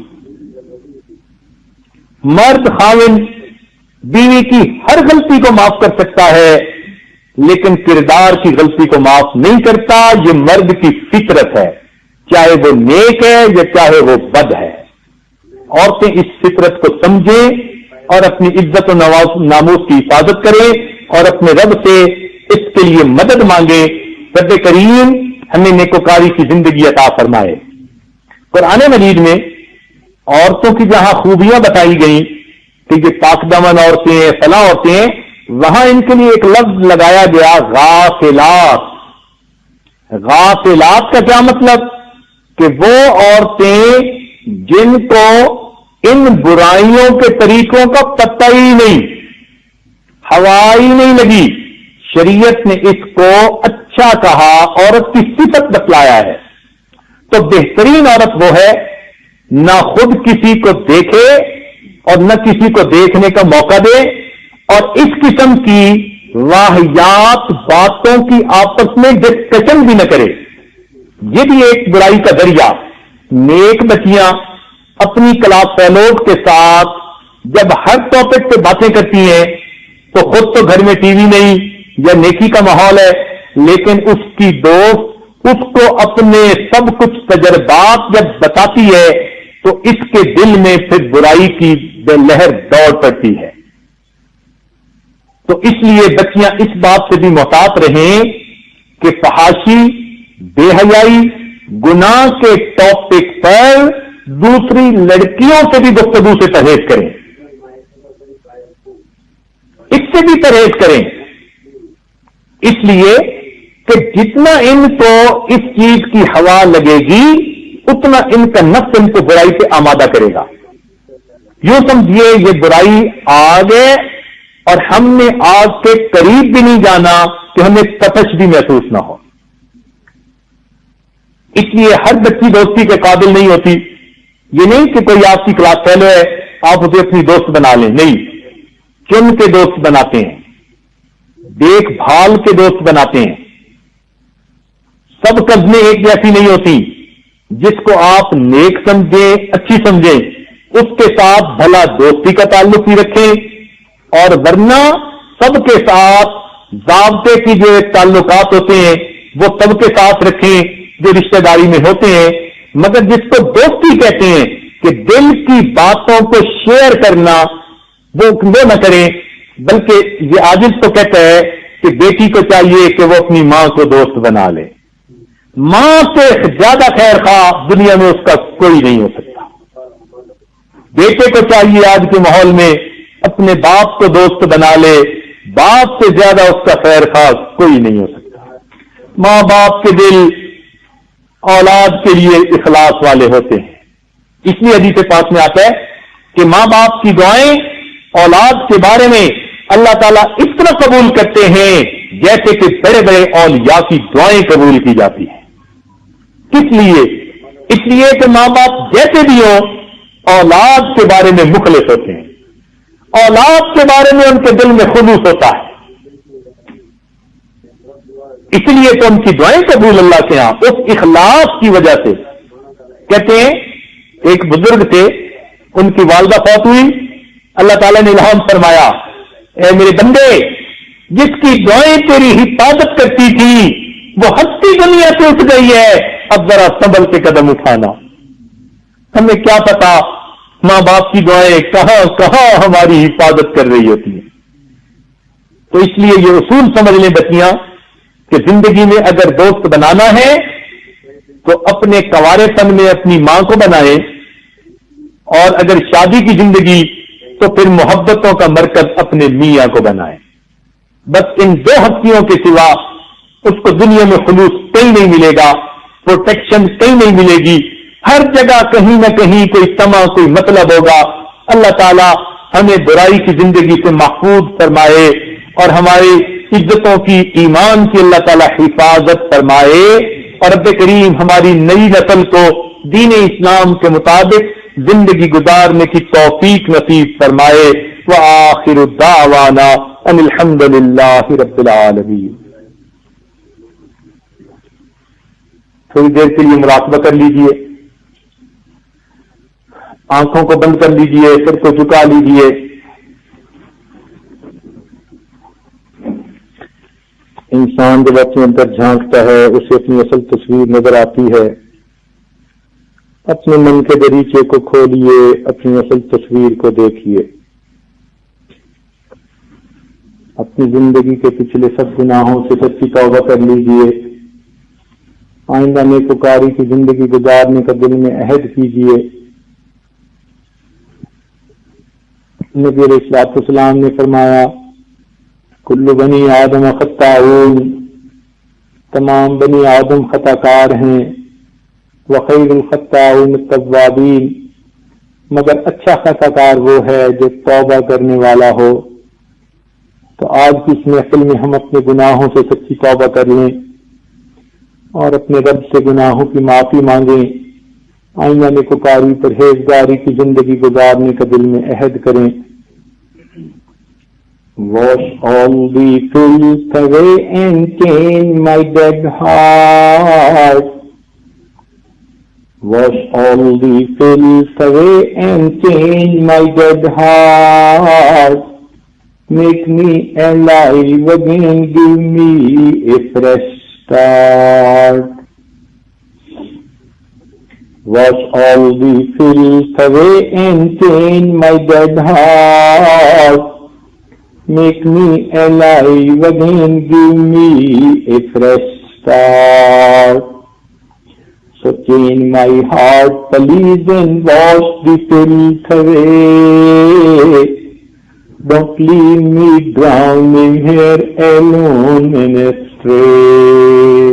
مرد خاوند بیوی کی ہر غلطی کو معاف کر سکتا ہے، لیکن کردار کی غلطی کو معاف نہیں کرتا۔ یہ مرد کی فطرت ہے، چاہے وہ نیک ہے یا چاہے وہ بد ہے۔ عورتیں اس فطرت کو سمجھیں اور اپنی عزت و ناموس کی حفاظت کریں اور اپنے رب سے اس کے لیے مدد مانگیں۔ رب کریم ہمیں نیکوکاری کی زندگی عطا فرمائے۔ قرآن مجید میں عورتوں کی جہاں خوبیاں بتائی گئیں کہ یہ پاک دامن عورتیں ہیں، فلاں عورتیں ہیں، وہاں ان کے لیے ایک لفظ لگایا گیا غافلات۔ غافلات کا کیا مطلب؟ کہ وہ عورتیں جن کو ان برائیوں کے طریقوں کا پتہ ہی نہیں، ہوا ہی نہیں لگی، شریعت نے اس کو اچھا کہا، عورت کی صفت بتلایا ہے۔ تو بہترین عورت وہ ہے نہ خود کسی کو دیکھے اور نہ کسی کو دیکھنے کا موقع دے، اور اس قسم کی واہیات باتوں کی آپس میں ڈسکشن بھی نہ کرے۔ یہ بھی ایک برائی کا ذریعہ۔ نیک بچیاں اپنی کلاس فیلوز کے ساتھ جب ہر ٹاپک پہ باتیں کرتی ہیں تو خود تو گھر میں ٹی وی نہیں یا نیکی کا ماحول ہے، لیکن اس کی دوست اس کو اپنے سب کچھ تجربات جب بتاتی ہے تو اس کے دل میں پھر برائی کی لہر دوڑ پڑتی ہے۔ تو اس لیے بچیاں اس بات سے بھی محتاط رہیں کہ فحاشی، بے حیائی، گناہ کے ٹاپک پر دوسری لڑکیوں سے بھی گفتگو سے پرہیز کریں، اس سے بھی پرہیز کریں، اس لیے کہ جتنا ان کو اس چیز کی ہوا لگے گی اتنا ان کا نفس ان کو برائی سے آمادہ کرے گا۔ یوں سمجھیے یہ برائی آگے اور ہم نے آگ کے قریب بھی نہیں جانا کہ ہمیں تپش بھی محسوس نہ ہو۔ اس لیے ہر بچی دوستی کے قابل نہیں ہوتی۔ یہ نہیں کہ کوئی آپ کی کلاس فیلو ہے آپ اسے اپنی دوست بنا لیں، نہیں، چن کے دوست بناتے ہیں، دیکھ بھال کے دوست بناتے ہیں۔ سب قدمیں ایک جیسی نہیں ہوتی۔ جس کو آپ نیک سمجھیں، اچھی سمجھیں، اس کے ساتھ بھلا دوستی کا تعلق ہی رکھیں، اور ورنہ سب کے ساتھ ضابطے کی جو تعلقات ہوتے ہیں وہ سب کے ساتھ رکھیں جو رشتہ داری میں ہوتے ہیں، مگر جس کو دوستی کہتے ہیں کہ دل کی باتوں کو شیئر کرنا، وہ نہ کریں۔ بلکہ یہ عاجز تو کہتا ہے کہ بیٹی کو چاہیے کہ وہ اپنی ماں کو دوست بنا لے۔ ماں سے زیادہ خیر خواہ دنیا میں اس کا کوئی نہیں ہو سکتا۔ بیٹے کو چاہیے آج کے ماحول میں اپنے باپ کو دوست بنا لے، باپ سے زیادہ اس کا خیر خواہ کوئی نہیں ہو سکتا۔ ماں باپ کے دل اولاد کے لیے اخلاص والے ہوتے ہیں، اس لیے حدیث پاک میں آتا ہے کہ ماں باپ کی دعائیں اولاد کے بارے میں اللہ تعالیٰ اس طرح قبول کرتے ہیں جیسے کہ بڑے بڑے اولیاء کی دعائیں قبول کی جاتی ہیں۔ کس لیے؟ اس لیے کہ ماں باپ جیسے بھی ہوں اولاد کے بارے میں مخلص ہوتے ہیں، اولاد کے بارے میں ان کے دل میں خلوص ہوتا ہے، اس لیے تو ان کی دعائیں قبول اللہ کے ہاں اس اخلاص کی وجہ سے۔ کہتے ہیں ایک بزرگ تھے، ان کی والدہ فوت ہوئی، اللہ تعالیٰ نے الہام فرمایا، اے میرے بندے، جس کی دعائیں تیری حفاظت کرتی تھی وہ ہستی دنیا سے اٹھ گئی ہے، اب ذرا سنبھل کے قدم اٹھانا۔ ہمیں کیا پتا ماں باپ کی دعائیں کہاں کہاں ہماری حفاظت کر رہی ہوتی ہیں۔ تو اس لیے یہ اصول سمجھ لیں بچیاں کہ زندگی میں اگر دوست بنانا ہے تو اپنے کنوارے پن میں اپنی ماں کو بنائیں، اور اگر شادی کی زندگی تو پھر محبتوں کا مرکز اپنے میاں کو بنائیں. بس ان دو ہستیوں کے سوا اس کو دنیا میں خلوص کہیں نہیں ملے گا، پروٹیکشن کہیں نہیں ملے گی. ہر جگہ کہیں نہ کہیں کوئی طمع، کوئی مطلب ہوگا. اللہ تعالی ہمیں برائی کی زندگی سے محفوظ فرمائے اور ہماری عزتوں کی، ایمان کی اللہ تعالی حفاظت فرمائے، اور رب کریم ہماری نئی نسل کو دین اسلام کے مطابق زندگی گزارنے کی توفیق نصیب فرمائے. وآخر دعوانا ان الحمد للہ رب العالمین. تھوڑی دیر کے لیے مراقبہ کر لیجئے، آنکھوں کو بند کر لیجئے، سر کو جھکا لیجئے. انسان جب اپنے اندر جھانکتا ہے اسے اپنی اصل تصویر نظر آتی ہے. اپنے من کے دریچے کو کھولیے، اپنی اصل تصویر کو دیکھیے. اپنی زندگی کے پچھلے سب گناہوں سے سچی توبہ کر لیجئے. آئندہ نیکوکاری کی زندگی گزارنے کا دل میں عہد کیجئے. نبی علیہ الصلوۃ والسلام نے فرمایا کل بنی آدم خطاؤون، تمام بنی آدم خطا کار ہیں. وخیر الخطاؤون التوابین، مگر اچھا خطا کار وہ ہے جو توبہ کرنے والا ہو. تو آج کی اس محفل میں ہم اپنے گناہوں سے سچی توبہ کر لیں اور اپنے رب سے گناہوں کی معافی مانگیں. آئندہ نیکوکاری پرہیزگاری کی زندگی گزارنے کا دل میں عہد کریں. Wash all the filth away and clean my dead heart. Wash all the filth away and clean my dead heart. Make me alive again, give me a fresh start. Wash all the filth away and clean my dead heart. Make me alive again, give me a fresh start. So clean my heart, please, and wash the filth away. Don't leave me drowning here alone and astray.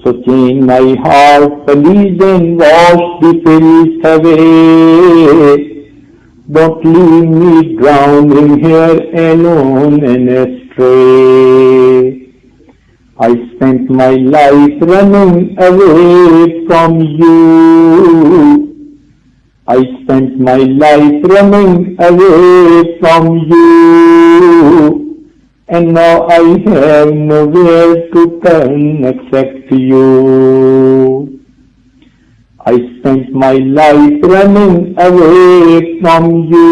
So clean my heart, please, and wash the filth away. Don't leave me drowning here alone and astray. I spent my life running away from you. I spent my life running away from you. And now I have nowhere to turn except you. I spent my life running away from you,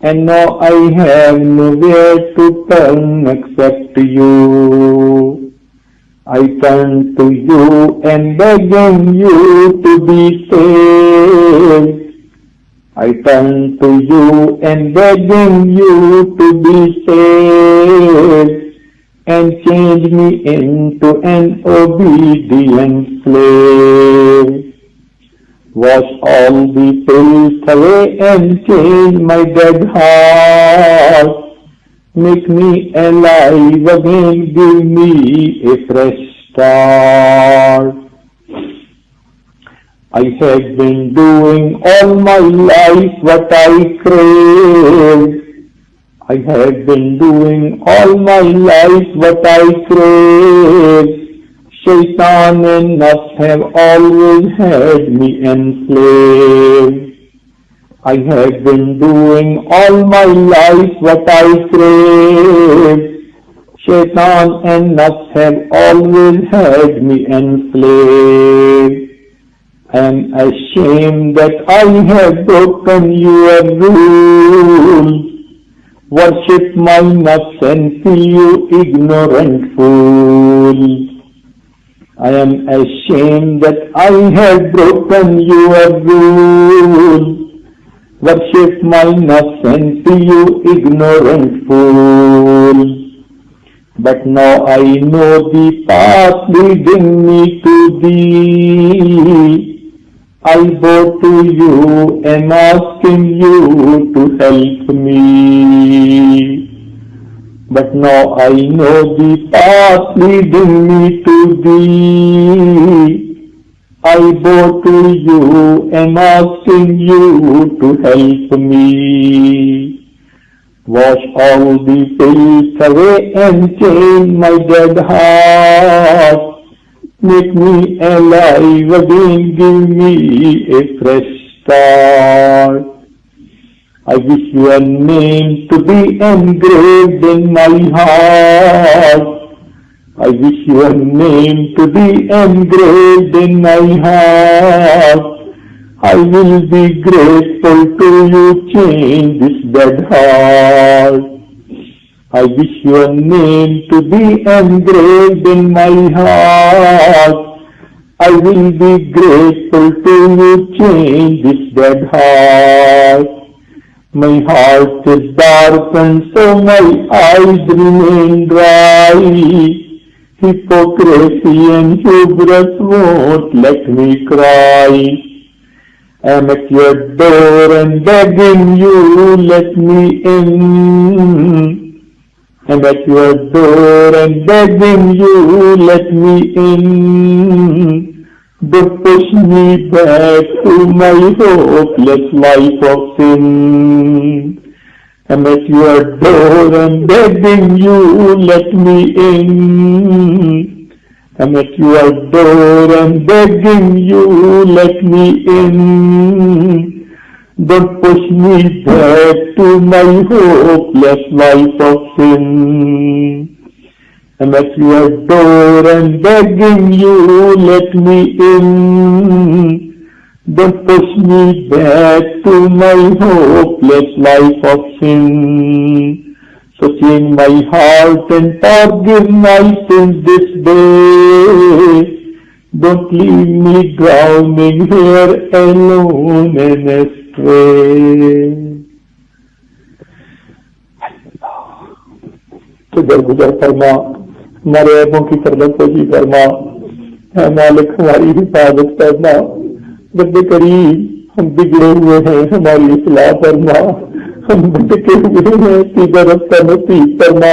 and now I have nowhere to turn except you. I turn to you and begging you to be saved. I turn to you and begging you to be saved, and change me into an obedient slave. Wash all the filth away and clean my dead heart. Make me alive again, give me a fresh start. I have been doing all my life what I crave. I have been doing all my life what I crave. Shaitan and nafs have always had me enslaved. I have been doing all my life what I crave. Shaitan and nafs have always had me enslaved. I am ashamed that I have broken your rules. Worship my nafs and feel you ignorant fools. I am ashamed that I have broken your rules. Worship my innocence, you ignorant fool. But now I know the path leading me to thee. I bow to you and asking you to help me. But now I know the path leading me to thee. I bow to you and asking you to help me. Wash all the filth away and change my dead heart. Make me alive again, give me a fresh start. I wish your name to be engraved in my heart. I wish your name to be engraved in my heart. I will be grateful to you, change this dead heart. I wish your name to be engraved in my heart. I will be grateful to you, change this dead heart. My heart is darkened, so my eyes remain dry. Hypocrisy and hubris won't let me cry. I'm at your door and begging you, let me in. I'm at your door and begging you, let me in. Don't push me back to my hopeless life of sin. I'm at your door and begging you, let me in. I'm at your door and begging you, let me in. Don't push me back to my hopeless life of sin. I'm at your door and begging you, let me in. Don't push me back to my hopeless life of sin. So change my heart and forgive my sins this day. Don't leave me drowning here alone and astray. تو درگزر فرما، ہمارے عیبوں کی پردہ فرما، اے مالک ہماری حفاظت کرنا۔ رب کریم ہم بگڑے ہوئے ہیں، ہماری اصلاح فرما، ہم بھٹکے ہوئے ہیں، سیدھا راستہ نصیب فرما۔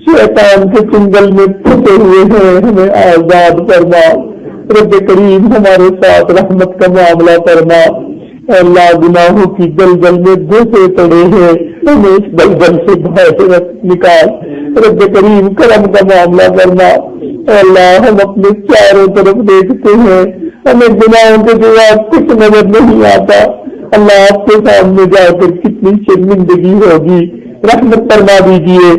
شیطان کے چنگل میں پھنسے ہوئے ہیں، ہمیں آزاد فرما۔ رب کریم ہمارے ساتھ رحمت کا معاملہ فرما۔ اے اللہ گناہوں کی دلدل میں گھسے پڑے ہیں، ہمیں اس دلدل سے باہر نکال۔ رب کریم کرم کا معاملہ فرما۔ اے اللہ ہم اپنے چاروں طرف دیکھتے ہیں، ہمیں گناہوں کے جواب کچھ نظر نہیں آتا۔ اللہ آپ کے سامنے جا کر کتنی شرمندگی ہوگی، رحمت فرما دیجیے،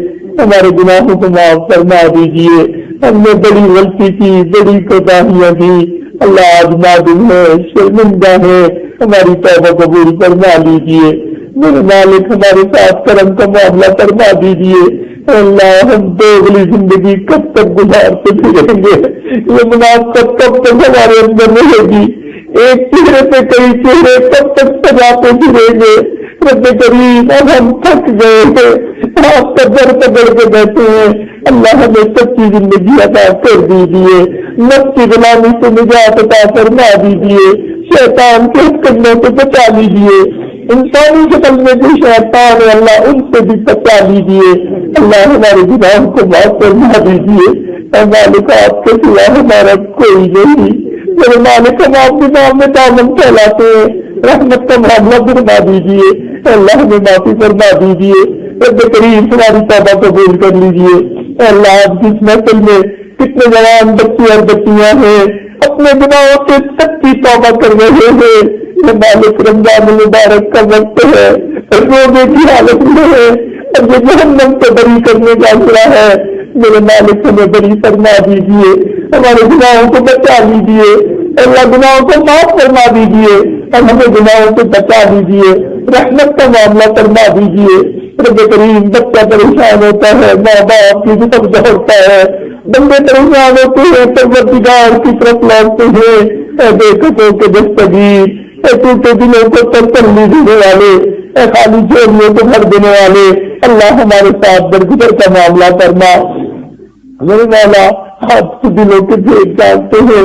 ہمارے گناہوں کو معاف فرما دیجیے۔ ہم نے بڑی غلطی کی، بڑی کوتاہیاں کی، اللہ آج نادم ہے، شرمندہ ہے، ہماری توبہ قبول فرما لیجیے۔ میرے مالک ہمارے ساتھ کرم کا معاملہ فرما دیجیے۔ اللہ ہم دوگلی زندگی کب تک گزارتے پھریں گے؟ یہ منافقت کب تک ہمارے اندر رہے گی؟ ایک چہرے پہ کئی چہرے کب تک سجاتے پھریں گے؟ رب کریم اب ہم تھک گئے ہیں، آپ کا در پکڑ کے بیٹھے ہیں۔ اللہ ہمیں سچی زندگی عطا کر دیجیے، نفس کی غلامی سے نجات عطا فرما دیجیے، شیطان کے ہتھکنڈوں سے بچا لیجیے، انسانی شکل میں جو شیطان ہے اللہ ان سے بھی بچا لیجیے۔ اللہ ہمارے گناہوں کو معاف فرما دیجیے۔ اے مالک آپ کے سوا ہمارا کوئی نہیں، میرے مالک ہم آپ کے نام میں دامن پھیلاتے ہیں، رحمت کا معاملہ فرما دیجیے۔ اللہ ہمیں معافی فرما دیجیے۔ رب کریم ہماری توبہ قبول کر لیجیے۔ اللہ آپ کی اس محفل میں کتنے جوان بچے اور بچیاں ہیں اپنے گناہوں سے سچی توبہ کر رہے ہیں۔ یہ مالک رمضان المبارک کا وقت ہے، روزے کی حالت میں ہے اور یہ جہنم سے بری کرنے کا اشارہ ہے۔ میرے مالک ہمیں بری فرما دیجیے، ہمارے گناہوں کو بچا لیجیے، اللہ گناہوں کو معاف فرما دیجیے اور ہمیں گناہوں سے بچا دیجیے، رحمت کا معاملہ فرما دیجیے۔ رب کریم بچہ پریشان ہوتا ہے، ماں باپ کی طرف دوڑتا ہے، بندے پریشان ہوتے ہیں، پروردگار کی طرف لوٹتے ہیں۔ اے بے قصوں کے دستگیر، اے ٹوٹے دلوں کو تسلی دینے والے، اے خالی جھولیوں کو بھر دینے والے، اللہ ہمارے ساتھ درگزر کا معاملہ کرنا۔ میرے مولا آپ کے دلوں کے بھید جانتے ہیں،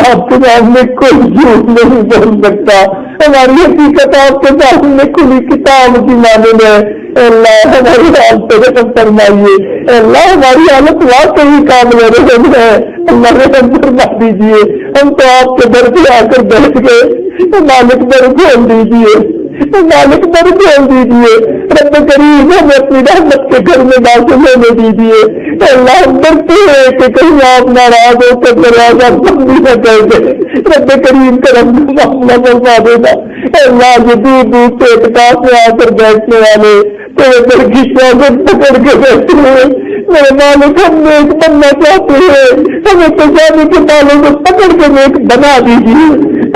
آپ کے سامنے کوئی جھوٹ نہیں بول سکتا، ہماری حقیقت آپ کے سامنے کھلی کتاب کی مانند ہے۔ اے اللہ ہماری حالت پہ رحم فرمائیے، اے اللہ ہماری حالت واقعی قابل رحم ہے، اللہ رحم فرما دیجیے۔ ہم تو آپ کے در پہ آ کر بیٹھ گئے، مالک در کھول دیجیے، مالک در کھول دیجیے، رب کریم ہمیں اپنی رحمت کے گھر میں داخل ہونے دیجیے۔ اے اللہ ہم ڈرتے ہیں کہ کہیں آپ ناراض ہو کر دروازہ بند بھی نہ کر دیں، رب کریم کرم معاملہ فرما دینا۔ اے اللہ یہ دور دور سے اعتکاف میں آ کر بیٹھنے والے تیرے در کی شاگرد پکڑ کے بیٹھے ہوئے، میرے مالک ہم نیک بننا چاہتے ہیں، ہمیں پہچانے کے بالوں کو پکڑ کے نیک بنا دیجیے،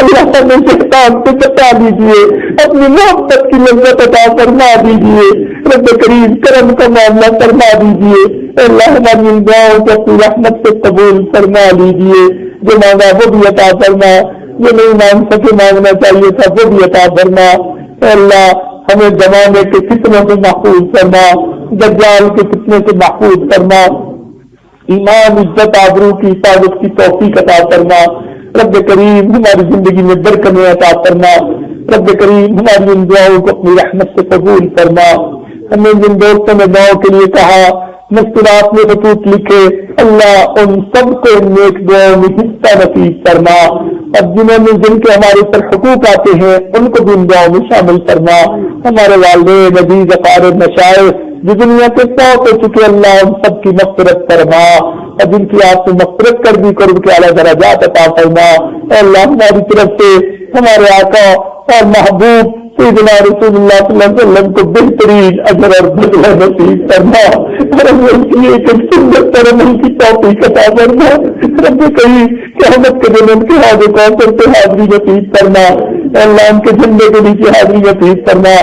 اللہ ہمیں شیطان سے بچا دیجیے، اپنی محبت کی لذت عطا فرما دیجیے، رب کریم کرم کا معاملہ فرما دیجیے۔ اے اللہ ہماری ان دعاؤں کو اپنی رحمت سے قبول فرما لیجیے، جو مانگا وہ بھی عطا فرما، جو نہیں مانگ سکے مانگنا چاہیے تھا وہ بھی عطا فرما۔ اے اللہ ہمیں زمانے کے فتنوں سے محفوظ فرما، دجال کے فتنے سے محفوظ فرما، ایمان عزت آبرو کی حفاظت کی توفیق عطا فرما، رب کریم ہماری زندگی میں برکتیں عطا فرما، رب کریم ہماری ان دعاؤں کو اپنی رحمت سے قبول فرما۔ ہمیں جن دوستوں نے دعاؤں کے لیے کہا مشکلات میں خطوط لکھے، اللہ ان سب کو نیک دعاؤں میں حصہ نصیب فرما، اور جنہوں نے جن کے ہمارے پر حقوق آتے ہیں ان کو بھی ان دعاؤں میں شامل فرما۔ ہمارے والدین عزیز اقارب مشائخ جو دنیا کے فوت ہو چکے، اللہ ان سب کی مغفرت فرما، اور جن کی آپ نے مغفرت کر دی قرب کے اعلیٰ درجات عطا فرما۔ اے اللہ ہماری طرف سے ہمارے آقا اور محبوب سیدنا رسول اللہ صلی اللہ علیہ وسلم کو بہترین اجر اور بدلہ نصیب کرنا، اور ہمیں اس لیے کہ سنت پر عمل کی توفیق عطا فرما، رب کہیں قیامت کے دن ان کے حاضر کوثر پہ حاضری نصیب کرنا، اللہ ان کے جھنڈے کے نیچے حاضری نصیب کرنا،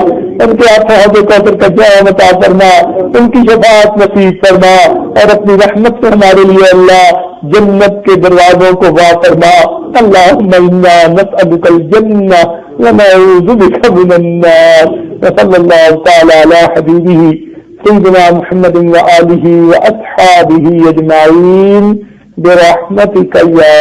ان کے ہاتھوں حاضر کوثر کا جام عطا فرما، ان کی شفاعت نصیب فرما، اور اپنی رحمت سے ہمارے لیے اللہ جنت کے دروازوں کو وا فرما۔ اللہم انا نسألک الجنہ ونعوذ بک من النار، وصلی اللہ تعالی علی حبیبہ سیدنا محمد وآلہ واصحابہ اجمعین برحمتک یا